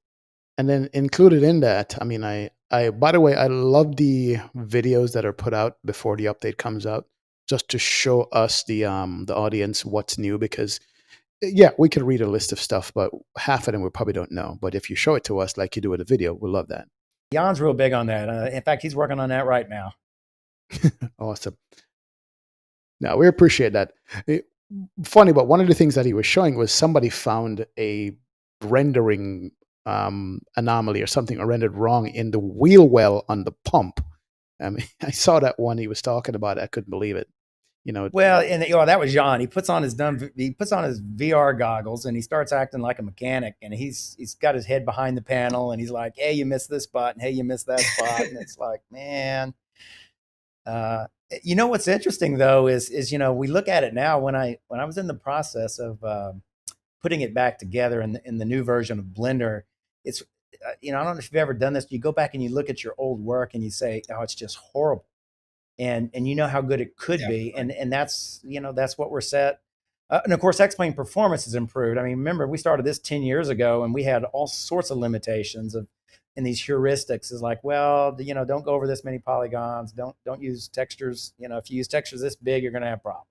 And then included in that, I mean, I by the way, I love the videos that are put out before the update comes out, just to show us the audience what's new. Because yeah, we could read a list of stuff, but half of them we probably don't know. But if you show it to us like you do with a video, we'll love that. Jan's real big on that. In fact, he's working on that right now. Awesome. Now we appreciate that. Funny, but one of the things that he was showing was somebody found a rendering anomaly or something, or rendered wrong in the wheel well on the pump. I mean, I saw that one he was talking about. I couldn't believe it. You know. Well, and that was Jan. He puts on his VR goggles and he starts acting like a mechanic. And he's got his head behind the panel and he's like, "Hey, you missed this spot, and hey, you missed that spot." And it's like, man. You know what's interesting though is you know, we look at it now. When I was in the process of putting it back together in the new version of Blender, it's you know, I don't know if you've ever done this. You go back and you look at your old work and you say, "Oh, it's just horrible," and you know how good it could be, and that's, you know, that's what we're set. And of course, X-Plane performance has improved. I mean, remember we started this 10 years ago, and we had all sorts of limitations of. And these heuristics is like, well, you know, don't go over this many polygons. Don't use textures. You know, if you use textures this big, you're going to have problems.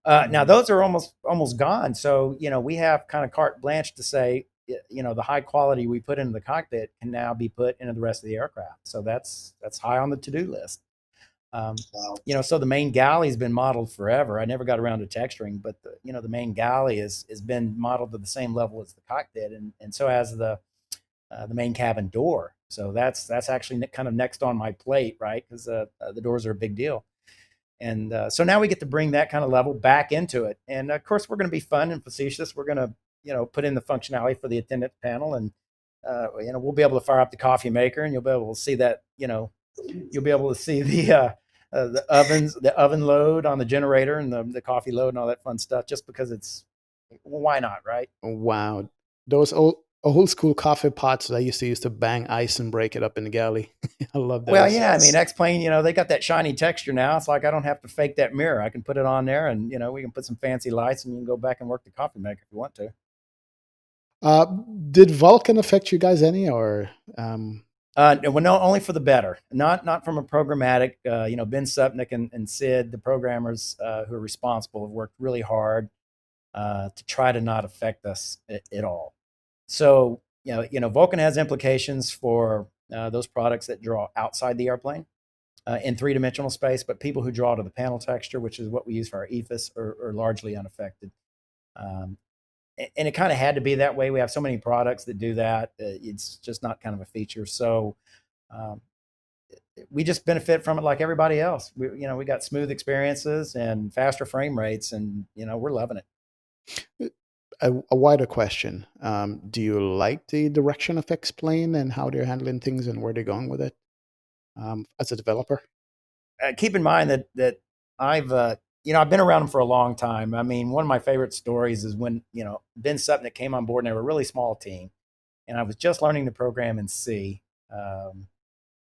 Now those are almost gone. So, you know, we have kind of carte blanche to say, you know, the high quality we put into the cockpit can now be put into the rest of the aircraft. So that's high on the to-do list. You know, so the main galley's been modeled forever. I never got around to texturing, but you know, the main galley has been modeled to the same level as the cockpit, and so has the main cabin door. So that's actually kind of next on my plate, right? Because the doors are a big deal. And so now we get to bring that kind of level back into it. And of course, we're going to be fun and facetious. We're going to, you know, put in the functionality for the attendant panel, and you know, we'll be able to fire up the coffee maker, and you'll be able to see that, you know, you'll be able to see the oven load on the generator, and the coffee load and all that fun stuff, just because it's, why not, right? Wow, those old school coffee pots that I used to bang ice and break it up in the galley. I love that. Well, yeah, I mean, X-Plane, you know, they got that shiny texture now. It's like I don't have to fake that mirror. I can put it on there, and you know, we can put some fancy lights, and you can go back and work the coffee maker if you want to. Did Vulkan affect you guys any, or? Well, no, only for the better. Not from a programmatic. You know, Ben Supnick and Sid, the programmers who are responsible, have worked really hard to try to not affect us at all. So, you know, Vulkan has implications for those products that draw outside the airplane in 3-dimensional space, but people who draw to the panel texture, which is what we use for our EFIS, are largely unaffected. And it kind of had to be that way. We have so many products that do that. It's just not kind of a feature. So we just benefit from it like everybody else. You know, we got smooth experiences and faster frame rates, and, you know, we're loving it. A wider question. Do you like the direction of X-Plane and how they're handling things and where they're going with it as a developer? Keep in mind that I've you know, I've been around them for a long time. I mean, one of my favorite stories is when, you know, Ben Supnick came on board, and they were a really small team, and I was just learning to program in C.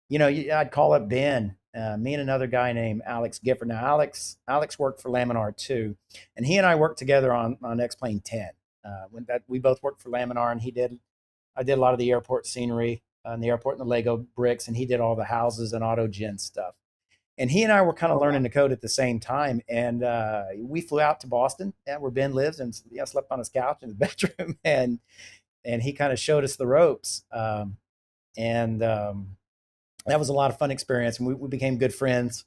You know, I'd call up Ben, me and another guy named Alex Gifford. Now, Alex worked for Laminar too, and he and I worked together on X-Plane 10. We both worked for Laminar, and I did a lot of the airport scenery and the airport and the Lego bricks, and he did all the houses and AutoGen stuff. And he and I were kind of learning to code at the same time, and we flew out to Boston, where Ben lives, and slept on his couch in his bedroom, and he kind of showed us the ropes, and that was a lot of fun experience, and we became good friends.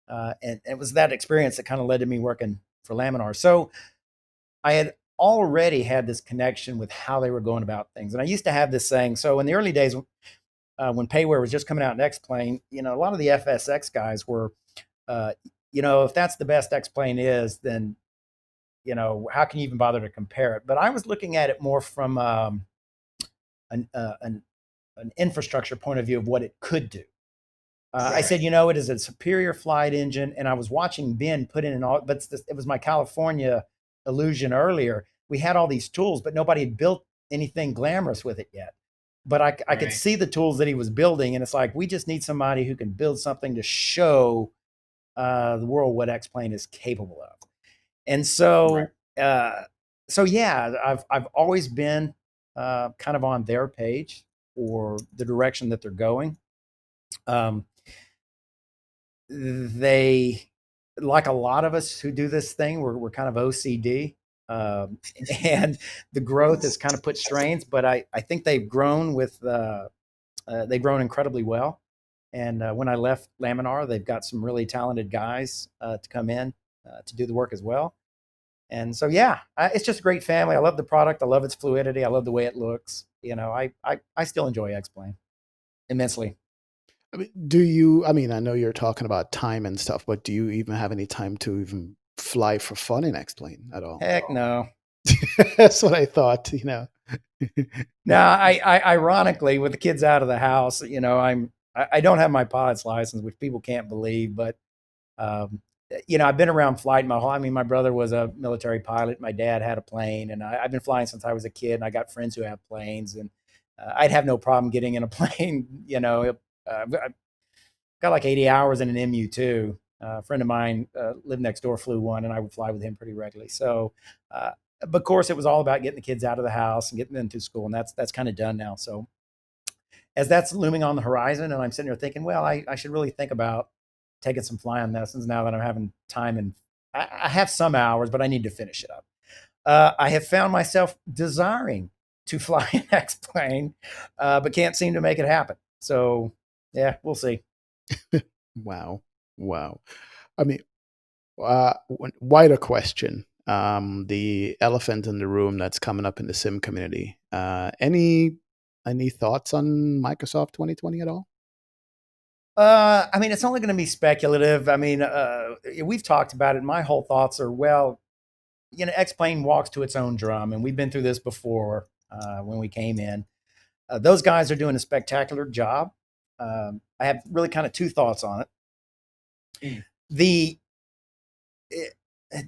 And it was that experience that kind of led to me working for Laminar. So I had already had this connection with how they were going about things. And I used to have this saying, so in the early days, when Payware was just coming out in X-Plane, you know, a lot of the FSX guys were, you know, if that's the best X-Plane is, then, how can you even bother to compare it? But I was looking at it more from an infrastructure point of view of what it could do. I said, it is a superior flight engine, and I was watching Ben put in but it was my California illusion earlier. We had all these tools, but nobody had built anything glamorous with it yet. But I could see the tools that he was building, and it's like, we just need somebody who can build something to show the world what X-Plane is capable of. And so, yeah, I've always been kind of on their page for the direction that they're going. They, like a lot of us who do this thing, we're kind of OCD, and the growth has kind of put strains. But I think they've grown they've grown incredibly well. And when I left Laminar, they've got some really talented guys to come in to do the work as well. And so, yeah, it's just a great family. I love the product. I love its fluidity. I love the way it looks. I still enjoy X-Plane immensely. I mean, I know you're talking about time and stuff, but do you even have any time to even fly for fun in X-Plane at all? Heck no. That's what I thought, Now, I ironically, with the kids out of the house, I don't have my pilot's license, which people can't believe, but I've been around flight my brother was a military pilot. My dad had a plane, and I've been flying since I was a kid, and I got friends who have planes, and I'd have no problem getting in a plane. I've got like 80 hours in an MU2. A friend of mine lived next door, flew one, and I would fly with him pretty regularly. So, but of course, it was all about getting the kids out of the house and getting them to school, and that's kind of done now. So, as that's looming on the horizon, and I'm sitting there thinking, well, I should really think about taking some flying lessons now that I'm having time, and I have some hours, but I need to finish it up. I have found myself desiring to fly an X-Plane, but can't seem to make it happen. So, yeah, we'll see. Wow. I mean, wider question. The elephant in the room that's coming up in the sim community. Any thoughts on Microsoft 2020 at all? I mean, it's only going to be speculative. I mean, we've talked about it. My whole thoughts are, well, X-Plane walks to its own drum, and we've been through this before when we came in. Those guys are doing a spectacular job. I have really kind of two thoughts on it.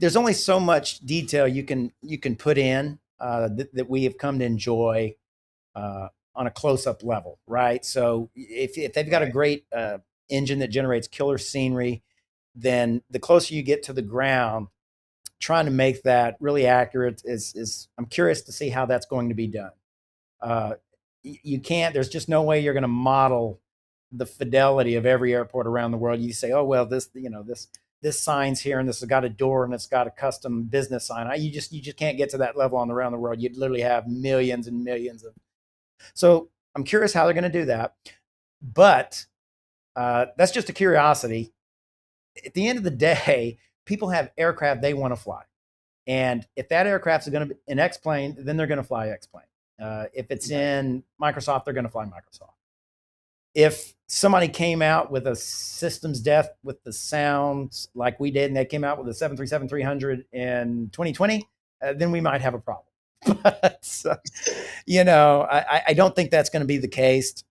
There's only so much detail you can put in that we have come to enjoy on a close-up level, right? So if they've got a great engine that generates killer scenery, then the closer you get to the ground, trying to make that really accurate is I'm curious to see how that's going to be done. You can't. There's just no way you're going to model the fidelity of every airport around the world. You say, oh well, this sign's here, and this has got a door, and it's got a custom business sign. You just can't get to that level on around the world. You'd literally have millions and millions of. So I'm curious how they're going to do that, but that's just a curiosity. At the end of the day, people have aircraft they want to fly, and if that aircraft is going to be an X-Plane, then they're going to fly X-Plane. If it's in Microsoft, they're going to fly Microsoft. If somebody came out with a systems death with the sounds like we did, and they came out with a 737-300 in 2020, then we might have a problem. But, I don't think that's going to be the case.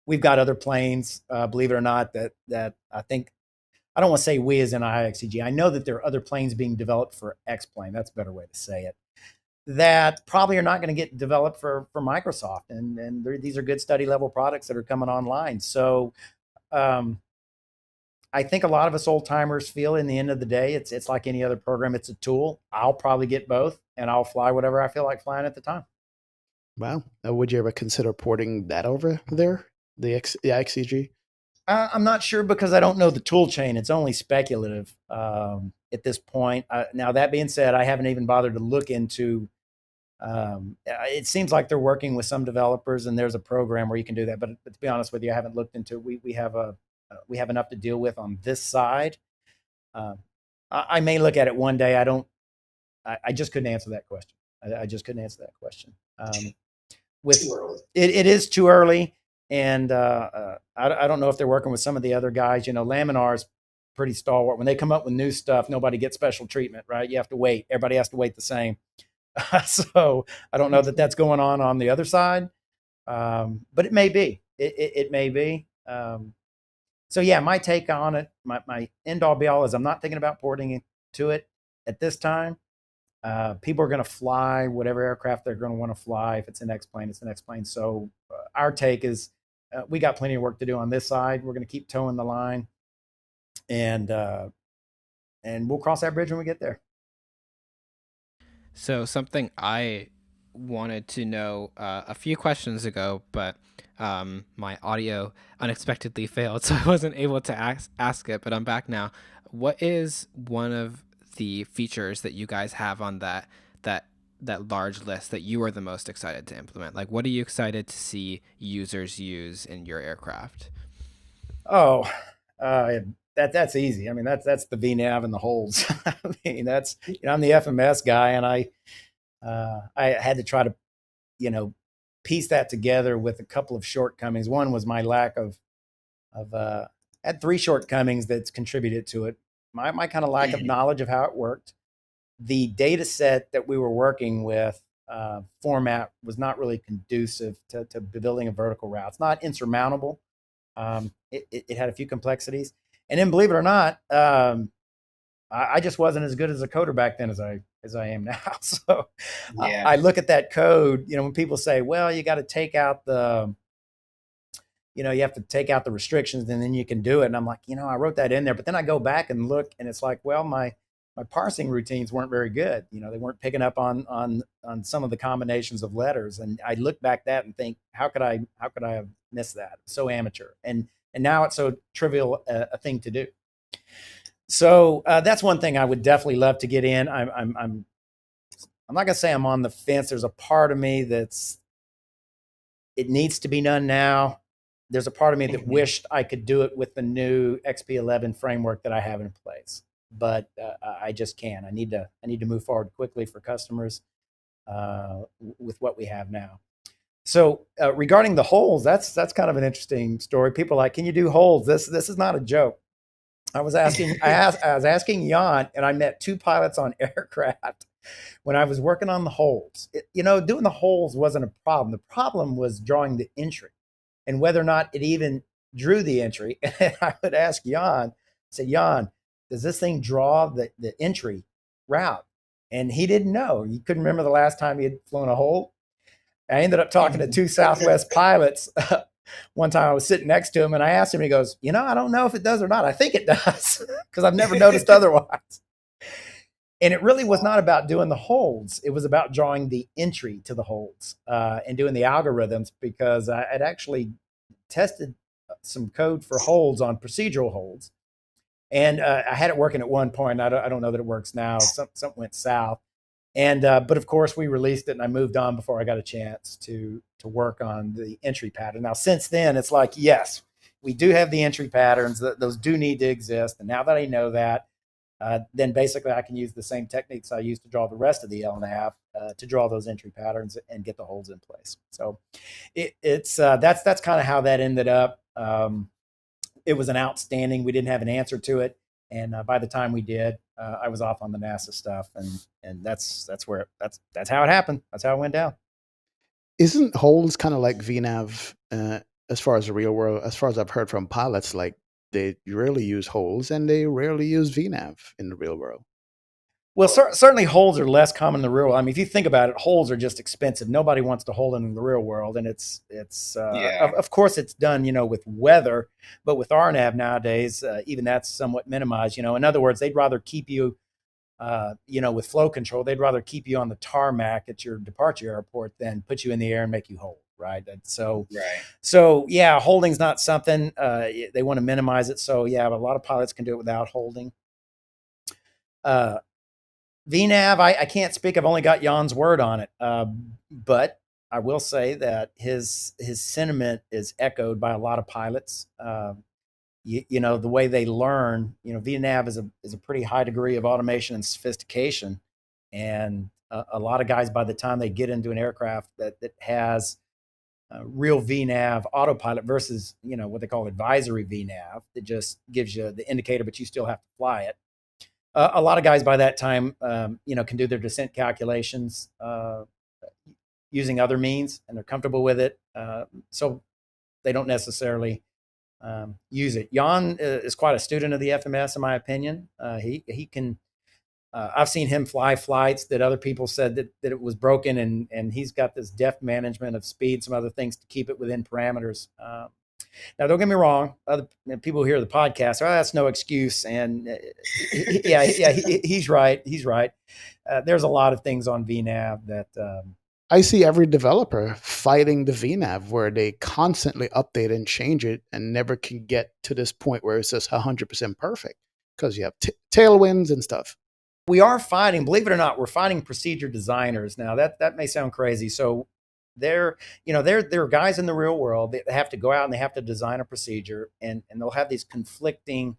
We've got other planes, believe it or not, that I think, I don't want to say we as in IXEG. I know that there are other planes being developed for X-Plane. That's a better way to say it. That probably are not going to get developed for Microsoft. And these are good study level products that are coming online. So I think a lot of us old timers feel in the end of the day, it's like any other program. It's a tool. I'll probably get both, and I'll fly whatever I feel like flying at the time. Wow. Would you ever consider porting that over there, the IXEG? I'm not sure because I don't know the tool chain. It's only speculative at this point. Now, that being said, I haven't even bothered to look into. It seems like they're working with some developers, and there's a program where you can do that. But to be honest with you, I haven't looked into it. We have enough to deal with on this side. I may look at it one day. I just couldn't answer that question. I just couldn't answer that question. Too early. It is too early, and I don't know if they're working with some of the other guys. Laminar's pretty stalwart. When they come up with new stuff, nobody gets special treatment, right? You have to wait. Everybody has to wait the same. So I don't know that that's going on the other side, but it may be. It may be. So yeah, my take on it, my end all be all is I'm not thinking about porting to it at this time. People are going to fly whatever aircraft they're going to want to fly. If it's an X-plane, it's an X-plane. So our take is we got plenty of work to do on this side. We're going to keep towing the line, and we'll cross that bridge when we get there. So something I wanted to know a few questions ago, but my audio unexpectedly failed, so I wasn't able to ask it, but I'm back now. What is one of the features that you guys have on that large list that you are the most excited to implement? Like, what are you excited to see users use in your aircraft? Oh, that's easy. I mean, that's the VNav and the holds. I mean, that's, I'm the FMS guy, and I had to try to, piece that together with a couple of shortcomings. One was my lack of had three shortcomings that's contributed to it. My kind of lack of knowledge of how it worked. The data set that we were working with format was not really conducive to building a vertical route. It's not insurmountable. It had a few complexities. And then, believe it or not, I just wasn't as good as a coder back then as I am now. So yeah. I look at that code, when people say, well, you got to take out you have to take out the restrictions and then you can do it. And I'm like, I wrote that in there, but then I go back and look and it's like, well, my parsing routines weren't very good. They weren't picking up on some of the combinations of letters. And I look back that and think, how could I have missed that? So amateur. And now it's so trivial a thing to do. So that's one thing I would definitely love to get in. I'm not gonna say I'm on the fence. There's a part of me it needs to be done now. There's a part of me that wished I could do it with the new XP11 framework that I have in place, but I just can't. I need to move forward quickly for customers with what we have now. So regarding the holes, that's kind of an interesting story. People are like, can you do holes? This is not a joke. I was asking Jan, and I met two pilots on aircraft when I was working on the holes. Doing the holes wasn't a problem. The problem was drawing the entry and whether or not it even drew the entry. And I would ask Jan, Jan, does this thing draw the entry route? And he didn't know. He couldn't remember the last time he had flown a hole. I ended up talking to two Southwest pilots. One time I was sitting next to him and I asked him, he goes, I don't know if it does or not. I think it does because I've never noticed otherwise. And it really was not about doing the holds. It was about drawing the entry to the holds and doing the algorithms, because I had actually tested some code for holds on procedural holds. And I had it working at one point. I don't know that it works now. Something went south. And but of course we released it and I moved on before I got a chance to work on the entry pattern. Now since then it's like, yes, we do have the entry patterns. Those do need to exist. And now that I know that, then basically I can use the same techniques I used to draw the rest of the LNAV to draw those entry patterns and get the holes in place. So that's kind of how that ended up. It was an outstanding. We didn't have an answer to it. And by the time we did, I was off on the NASA stuff, and that's how it happened. That's how it went down. Isn't holes kind of like VNav as far as the real world? As far as I've heard from pilots, like they rarely use holes and they rarely use VNav in the real world. Well, certainly holes are less common in the real world. I mean, if you think about it, holes are just expensive. Nobody wants to hold in the real world, and it's of course it's done, with weather, but with RNAV nowadays, even that's somewhat minimized. In other words, they'd rather keep you, with flow control, they'd rather keep you on the tarmac at your departure airport than put you in the air and make you hold. Right. So yeah, holding's not something they want to minimize it. So yeah, but a lot of pilots can do it without holding. VNav, I can't speak. I've only got Jan's word on it, but I will say that his sentiment is echoed by a lot of pilots. The way they learn, VNav is a pretty high degree of automation and sophistication, and a lot of guys, by the time they get into an aircraft that has real VNav autopilot versus, what they call advisory VNav that just gives you the indicator, but you still have to fly it. A lot of guys by that time, can do their descent calculations using other means, and they're comfortable with it. So they don't necessarily use it. Jan is quite a student of the FMS, in my opinion. He can. I've seen him fly flights that other people said that it was broken, and he's got this deft management of speed, some other things to keep it within parameters. Now, don't get me wrong. Other people who hear the podcast, that's no excuse. And he's right. He's right. There's a lot of things on VNav that I see every developer fighting the VNav where they constantly update and change it and never can get to this point where it's just 100% perfect because you have tailwinds and stuff. We are fighting, believe it or not, we're fighting procedure designers. Now that may sound crazy. So there are guys in the real world that have to go out and they have to design a procedure, and they'll have these conflicting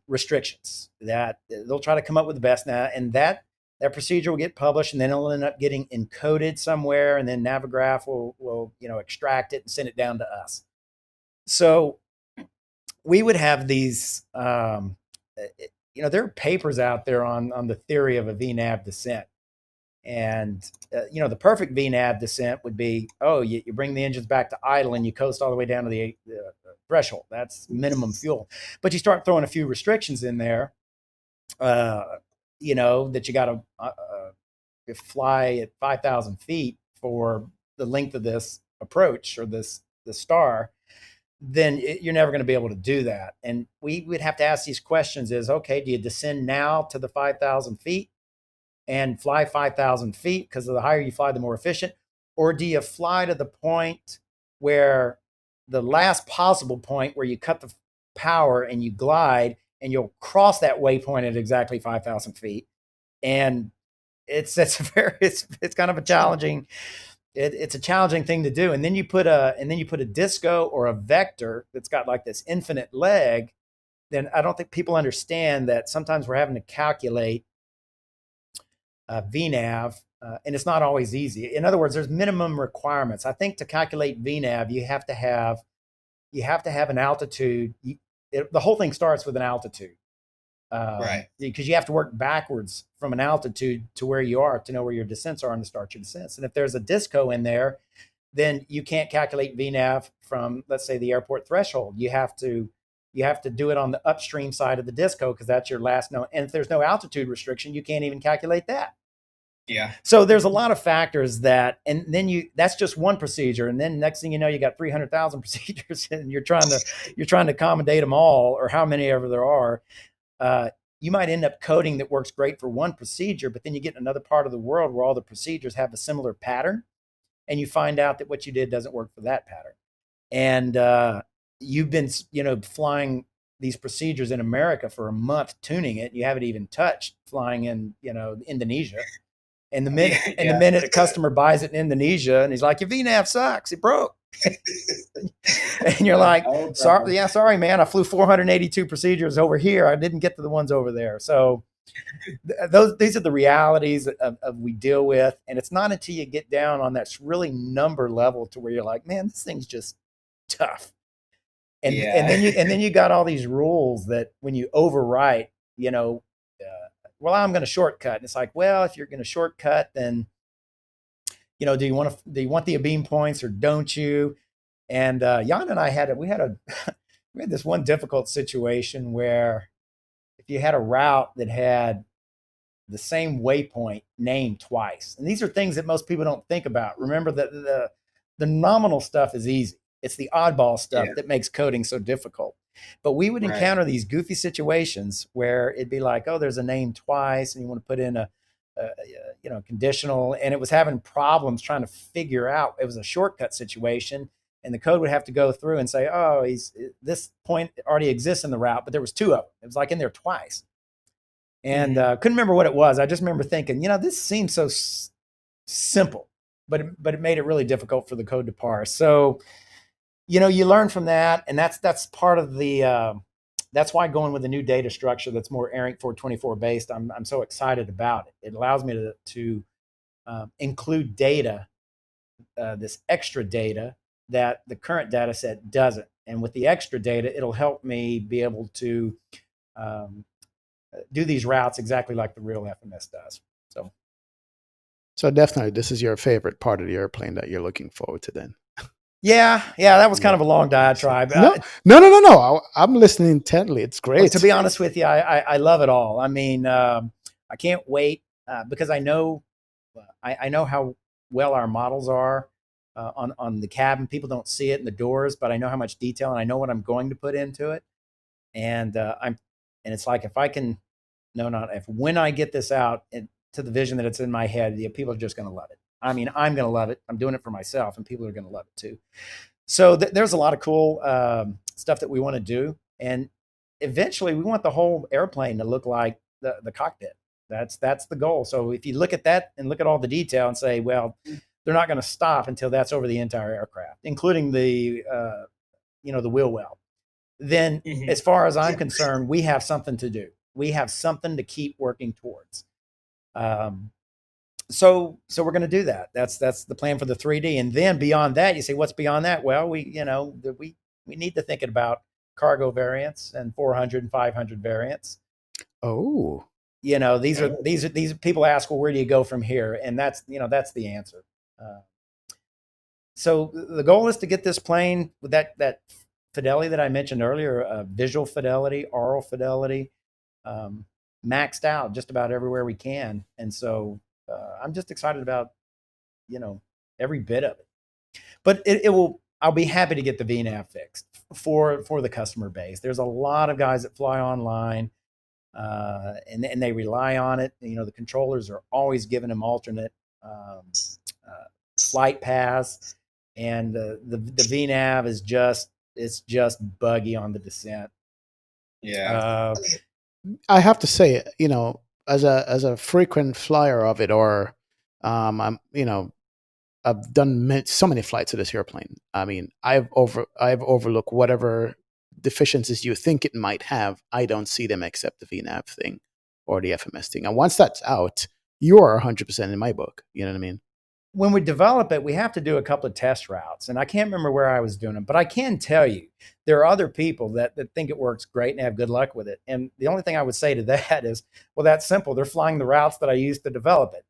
restrictions that they'll try to come up with the best now, and that procedure will get published, and then it'll end up getting encoded somewhere, and then Navigraph will extract it and send it down to us. So we would have these there are papers out there on the theory of a VNav descent. And, the perfect VNav descent would be, you bring the engines back to idle and you coast all the way down to the threshold. That's minimum fuel. But you start throwing a few restrictions in there, that you got to fly at 5,000 feet for the length of this approach or the star. Then you're never going to be able to do that. And we would have to ask these questions is, okay, do you descend now to the 5,000 feet and fly 5,000 feet? Because the higher you fly, the more efficient. Or do you fly to the point where the last possible point where you cut the power and you glide and you'll cross that waypoint at exactly 5,000 feet? And it's kind of a challenging. It's a challenging thing to do. And then you put a disco or a vector that's got like this infinite leg. Then I don't think people understand that sometimes we're having to calculate VNav, and it's not always easy. In other words, there's minimum requirements. I think to calculate VNav, you have to have an altitude. The whole thing starts with an altitude. Right. Because you have to work backwards from an altitude to where you are to know where your descents are and to start your descents. And if there's a disco in there, then you can't calculate VNav from, let's say, the airport threshold. You have to do it on the upstream side of the disco because that's your last known. And if there's no altitude restriction, you can't even calculate that. Yeah. So there's a lot of factors and then that's just one procedure. And then next thing you know, you got 300,000 procedures and you're trying to accommodate them all, or how many ever there are. You might end up coding that works great for one procedure, but then you get in another part of the world where all the procedures have a similar pattern, and you find out that what you did doesn't work for that pattern. And you've been, flying these procedures in America for a month, tuning it. You haven't even touched flying in, Indonesia. And the minute a customer buys it in Indonesia, and he's like, "Your VNav sucks. It broke." And you're like, sorry, man. I flew 482 procedures over here. I didn't get to the ones over there. So these are the realities of we deal with. And it's not until you get down on that really number level to where you're like, man, this thing's just tough. And then you got all these rules that when you overwrite, I'm going to shortcut. And it's like, well, if you're going to shortcut, then do you want the abeam points or don't you? And Jan and I had this one difficult situation where if you had a route that had the same waypoint named twice, and these are things that most people don't think about. Remember that the nominal stuff is easy. It's the oddball stuff that makes coding so difficult. But we would encounter these goofy situations where it'd be like, there's a name twice, and you want to put in a conditional, and it was having problems trying to figure out. It was a shortcut situation, and the code would have to go through and say, this point already exists in the route, but there was two of them. It was like in there twice. And couldn't remember what it was. I just remember thinking, this seems so simple, but it made it really difficult for the code to parse. So, you learn from that, and that's part of the that's why going with a new data structure that's more ARINC 424 based, I'm so excited about it. It allows me to include data this extra data that the current data set doesn't. And with the extra data, it'll help me be able to do these routes exactly like the real FMS does. So definitely, this is your favorite part of the airplane that you're looking forward to then. Yeah, that was kind of a long diatribe. No. I'm listening intently. It's great. Well, to be honest with you, I love it all. I mean, I can't wait because I know how well our models are on the cabin. People don't see it in the doors, but I know how much detail and I know what I'm going to put into it. And it's like when I get this out to the vision that it's in my head, people are just going to love it. I mean, I'm going to love it. I'm doing it for myself, and people are going to love it too. So there's a lot of cool stuff that we want to do, and eventually we want the whole airplane to look like the cockpit. That's the goal. So if you look at that and look at all the detail and say, well, they're not going to stop until that's over the entire aircraft, including the the wheel well. Then, as far as I'm concerned, we have something to do. We have something to keep working towards. So we're going to do that. That's the plan for the 3D. And then beyond that, you say, what's beyond that? Well, we need to think about cargo variants and 400 and 500 variants. Oh, these are people ask, well, where do you go from here? And that's the answer. So the goal is to get this plane with that fidelity that I mentioned earlier, visual fidelity, aural fidelity, maxed out just about everywhere we can. And so I'm just excited about, every bit of it. But I'll be happy to get the VNAV fixed for the customer base. There's a lot of guys that fly online and they rely on it. The controllers are always giving them alternate flight paths, and the VNAV is just buggy on the descent. Yeah. I have to say, as a frequent flyer of it, or I've done so many flights of this airplane. I mean, I've overlooked whatever deficiencies you think it might have. I don't see them except the VNAV thing or the FMS thing. And once that's out, you are 100% in my book. You know what I mean? When we develop it, we have to do a couple of test routes. And I can't remember where I was doing them, but I can tell you there are other people that think it works great and have good luck with it. And the only thing I would say to that is, well, that's simple. They're flying the routes that I used to develop it.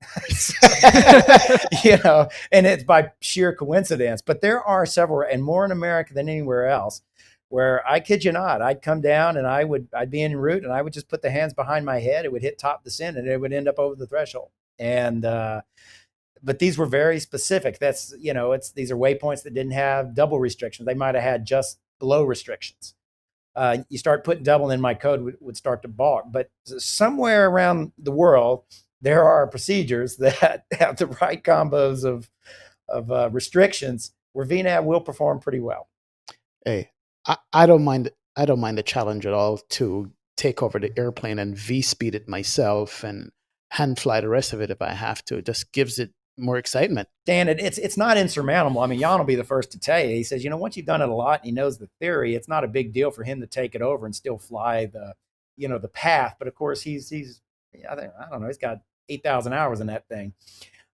And it's by sheer coincidence. But there are several, and more in America than anywhere else, where I kid you not, I'd come down and I'd be en route and I would just put the hands behind my head. It would hit top descent and it would end up over the threshold. And but these were very specific. That's, these are waypoints that didn't have double restrictions. They might have had just below restrictions. You start putting double in, my code would start to balk. But somewhere around the world, there are procedures that have the right combos of restrictions where VNAV will perform pretty well. Hey, I don't mind the challenge at all to take over the airplane and V-speed it myself and hand fly the rest of it if I have to. It just gives it more excitement. Dan, it's not insurmountable. I mean, Jan will be the first to tell you. He says, once you've done it a lot and he knows the theory, it's not a big deal for him to take it over and still fly the path. But of course, he's I don't know, he's got 8,000 hours in that thing.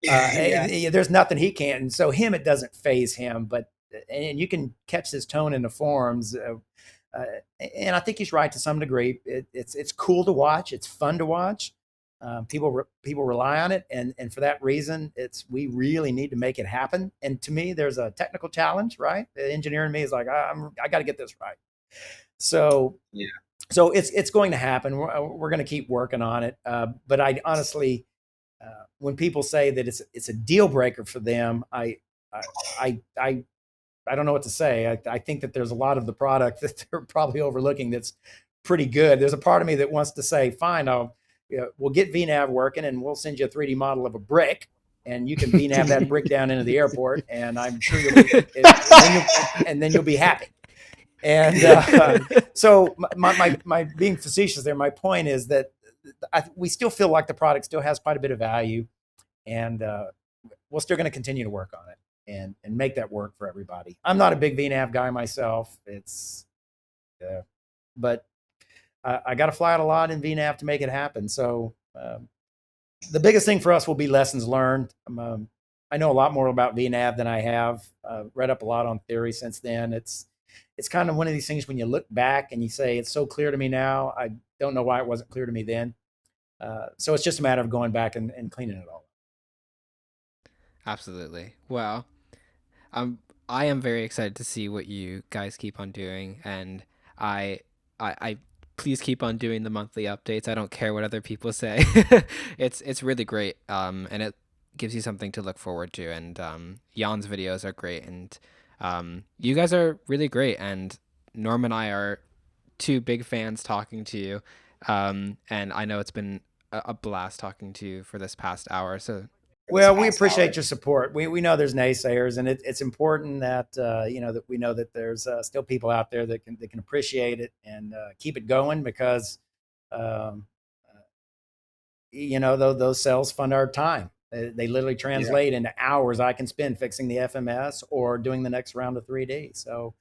There's nothing he can't. And so it doesn't phase him. But and you can catch his tone in the forums. And I think he's right to some degree. It's cool to watch. It's fun to watch. People rely on it, and for that reason, we really need to make it happen. And to me, there's a technical challenge, right? The engineer in me is like, I got to get this right. So yeah, so it's going to happen. We're going to keep working on it. But I honestly, when people say that it's a deal breaker for them, I don't know what to say. I think that there's a lot of the product that they're probably overlooking that's pretty good. There's a part of me that wants to say, fine, we'll get VNAV working and we'll send you a 3D model of a brick and you can VNAV that brick down into the airport and I'm sure you'll be happy. And so my being facetious there, my point is that we still feel like the product still has quite a bit of value, and we're still going to continue to work on it and make that work for everybody. I'm not a big VNAV guy myself. But I got to fly it a lot in VNAV to make it happen. So the biggest thing for us will be lessons learned. I know a lot more about VNav than I have. Read up a lot on theory since then. It's kind of one of these things when you look back and you say it's so clear to me now. I don't know why it wasn't clear to me then. So it's just a matter of going back and cleaning it all. Absolutely. Well, I am very excited to see what you guys keep on doing, and I please keep on doing the monthly updates. I don't care what other people say. It's really great, and it gives you something to look forward to. And Jan's videos are great, and you guys are really great. And Norm and I are two big fans talking to you, and I know it's been a blast talking to you for this past hour. So Well, we appreciate your support. We know there's naysayers, and it's important that that we know that there's still people out there that can appreciate it and keep it going because um, those cells fund our time. They literally translate into hours I can spend fixing the FMS or doing the next round of 3D. So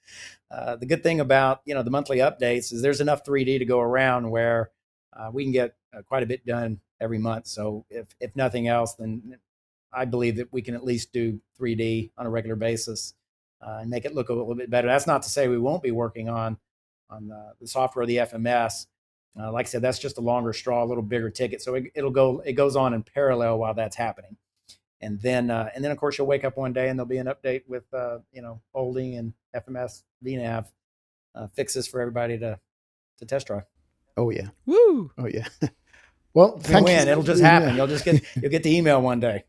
the good thing about the monthly updates is there's enough 3D to go around where we can get quite a bit done every month. So if nothing else, then I believe that we can at least do 3D on a regular basis and make it look a little bit better. That's not to say we won't be working on the software of the FMS. Like I said, that's just a longer straw, a little bigger ticket. So it goes on in parallel while that's happening. And then of course you'll wake up one day and there'll be an update with Olding and FMS VNav fixes for everybody to test drive. Oh yeah. woo! Oh yeah. Well, thank you. It'll just happen. You'll get the email one day.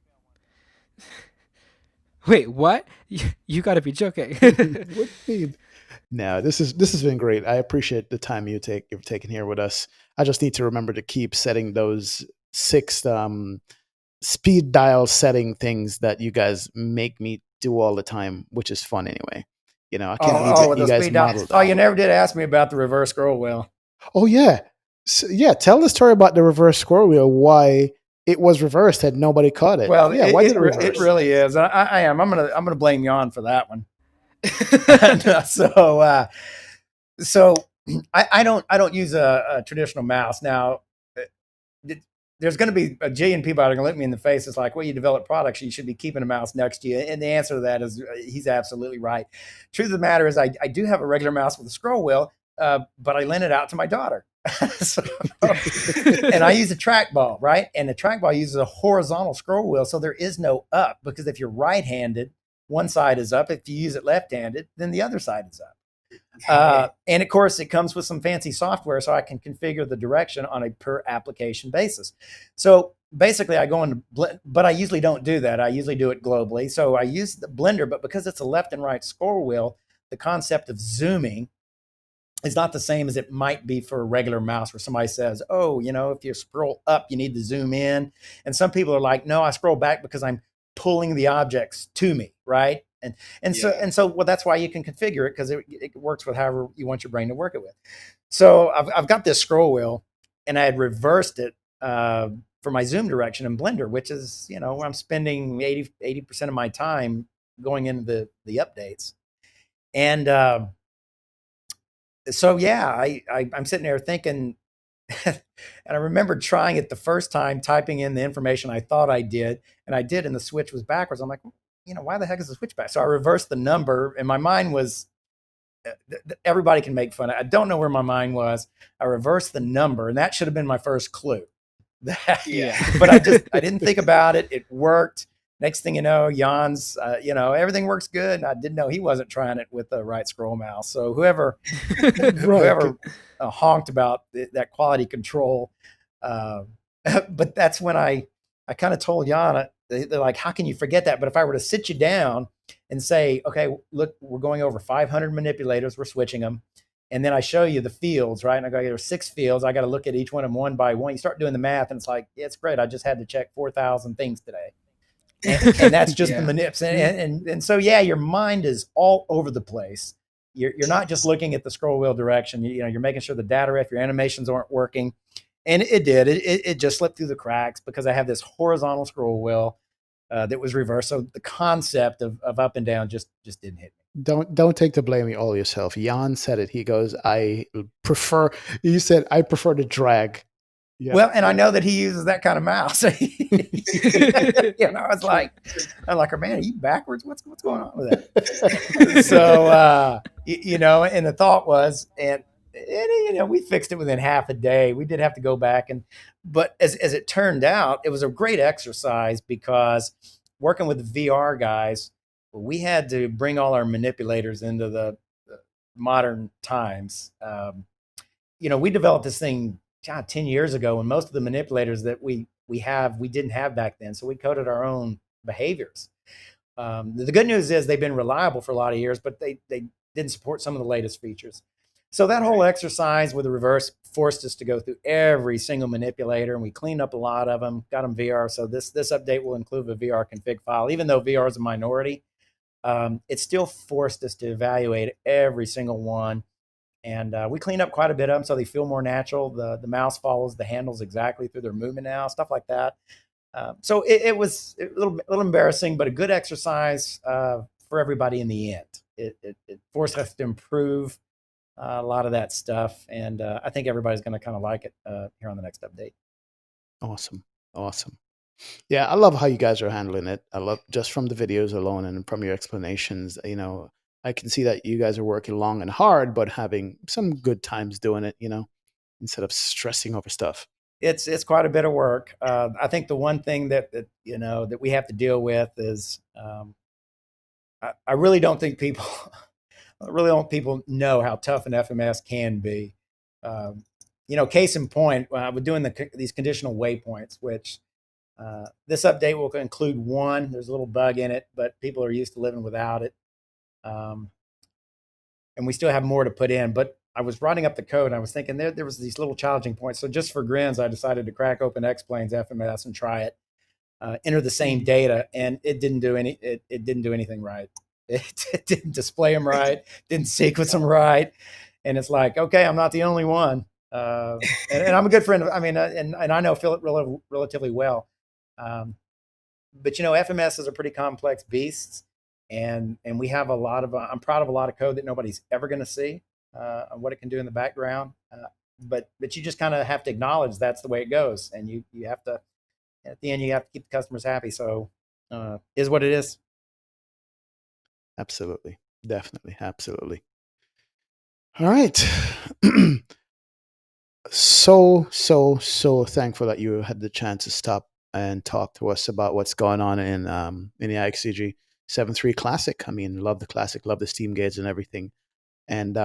Wait, what? You got to be joking. No, this has been great. I appreciate the time you've taken here with us. I just need to remember to keep setting those 6 speed dial setting things that you guys make me do all the time, which is fun anyway. I can't believe you guys modeled. Oh, you never did ask me about the reverse scroll wheel. Oh yeah, so, yeah. Tell the story about the reverse scroll wheel. Why it was reversed and nobody caught it. Well, yeah, why did it reverse? It really is. I am. I'm gonna blame Jan for that one. So I don't use a traditional mouse now. There's going to be a jillion people that are going to look me in the face. It's like, well, you develop products, you should be keeping a mouse next to you. And the answer to that is he's absolutely right. Truth of the matter is I do have a regular mouse with a scroll wheel, but I lent it out to my daughter. And I use a trackball, right? And the trackball uses a horizontal scroll wheel. So there is no up, because if you're right-handed, one side is up. If you use it left-handed, then the other side is up. And of course, it comes with some fancy software, so I can configure the direction on a per application basis. So basically, I go into Blender, but I usually don't do that. I usually do it globally. So I use the Blender, but because it's a left and right scroll wheel, the concept of zooming is not the same as it might be for a regular mouse, where somebody says, oh, if you scroll up, you need to zoom in. And some people are like, no, I scroll back because I'm pulling the objects to me, right? So well, that's why you can configure it, because it works with however you want your brain to work it with. So I've got this scroll wheel, and I had reversed it for my zoom direction in Blender, which is where I'm spending 80% of my time going into the updates. And so yeah, I'm sitting there thinking, and I remember trying it the first time, typing in the information I thought I did, and the switch was backwards. I'm like, why the heck is the switch back? So I reversed the number, and my mind was, everybody can make fun of it. I don't know where my mind was. I reversed the number, and that should have been my first clue. But I didn't think about it. It worked. Next thing you know, Jan's, everything works good. And I didn't know he wasn't trying it with the right scroll mouse. So whoever honked about that quality control, but that's when I kind of told Jan, they're like, how can you forget that? But if I were to sit you down and say, okay, look, we're going over 500 manipulators, we're switching them. And then I show you the fields, right? And I go, there's 6 fields. I got to look at each one of them one by one. You start doing the math, and it's like, yeah, it's great. I just had to check 4,000 things today. And that's just the manips. And so, yeah, your mind is all over the place. You're not just looking at the scroll wheel direction. You're making sure the data ref, your animations aren't working. And it did. It just slipped through the cracks because I have this horizontal scroll wheel that was reversed. So the concept of up and down just didn't hit me. Don't take the blame all yourself. Jan said it. He goes, I prefer the drag. Yeah. Well, and I know that he uses that kind of mouse. I was like, man, are you backwards? What's going on with that? So, and the thought was, and we fixed it within half a day. We did have to go back, but as it turned out, it was a great exercise because working with the VR guys, we had to bring all our manipulators into the modern times. We developed this thing 10 years ago, and most of the manipulators that we didn't have back then. So we coded our own behaviors. The good news is they've been reliable for a lot of years, but they didn't support some of the latest features. So that whole exercise with the reverse forced us to go through every single manipulator, and we cleaned up a lot of them, got them VR. So this update will include a VR config file. Even though VR is a minority, it still forced us to evaluate every single one. And we cleaned up quite a bit of them so they feel more natural. The mouse follows the handles exactly through their movement now, stuff like that. So it was a little embarrassing, but a good exercise for everybody in the end. It forced us to improve a lot of that stuff. And I think everybody's going to kind of like it here on the next update. Awesome. Yeah, I love how you guys are handling it. I love just from the videos alone and from your explanations, I can see that you guys are working long and hard, but having some good times doing it, instead of stressing over stuff. It's quite a bit of work. I think the one thing that we have to deal with is I really don't think people know how tough an FMS can be. Case in point, we're doing these conditional waypoints, which this update will include one. There's a little bug in it, but people are used to living without it. And we still have more to put in, but I was writing up the code and I was thinking there was these little challenging points. So just for grins, I decided to crack open X-Plane's FMS and try it, enter the same data, and it didn't do anything right. It didn't display them right, didn't sequence them right. And it's like, okay, I'm not the only one. And I'm a good friend. And I know Philip relatively well. But FMS are pretty complex beasts. And we have a lot of, I'm proud of a lot of code that nobody's ever going to see what it can do in the background. But you just kind of have to acknowledge that's the way it goes. And you have to, at the end, you have to keep the customers happy. So is what it is. Absolutely. Definitely. Absolutely. All right. So thankful that you had the chance to stop and talk to us about what's going on in the IXEG 7.3 Classic. I mean, love the Classic, love the Steam gauge and everything. And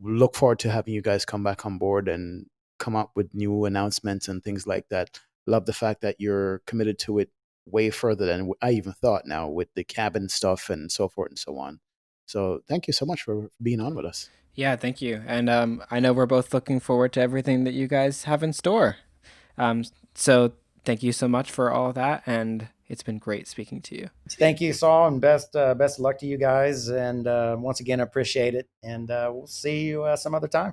look forward to having you guys come back on board and come up with new announcements and things like that. Love the fact that you're committed to it way further than I even thought now with the cabin stuff and so forth and so on. So thank you so much for being on with us. Yeah, thank you. And I know we're both looking forward to everything that you guys have in store. So thank you so much for all of that. And it's been great speaking to you. Thank you, Saul, and best of luck to you guys. And once again, I appreciate it. And we'll see you some other time.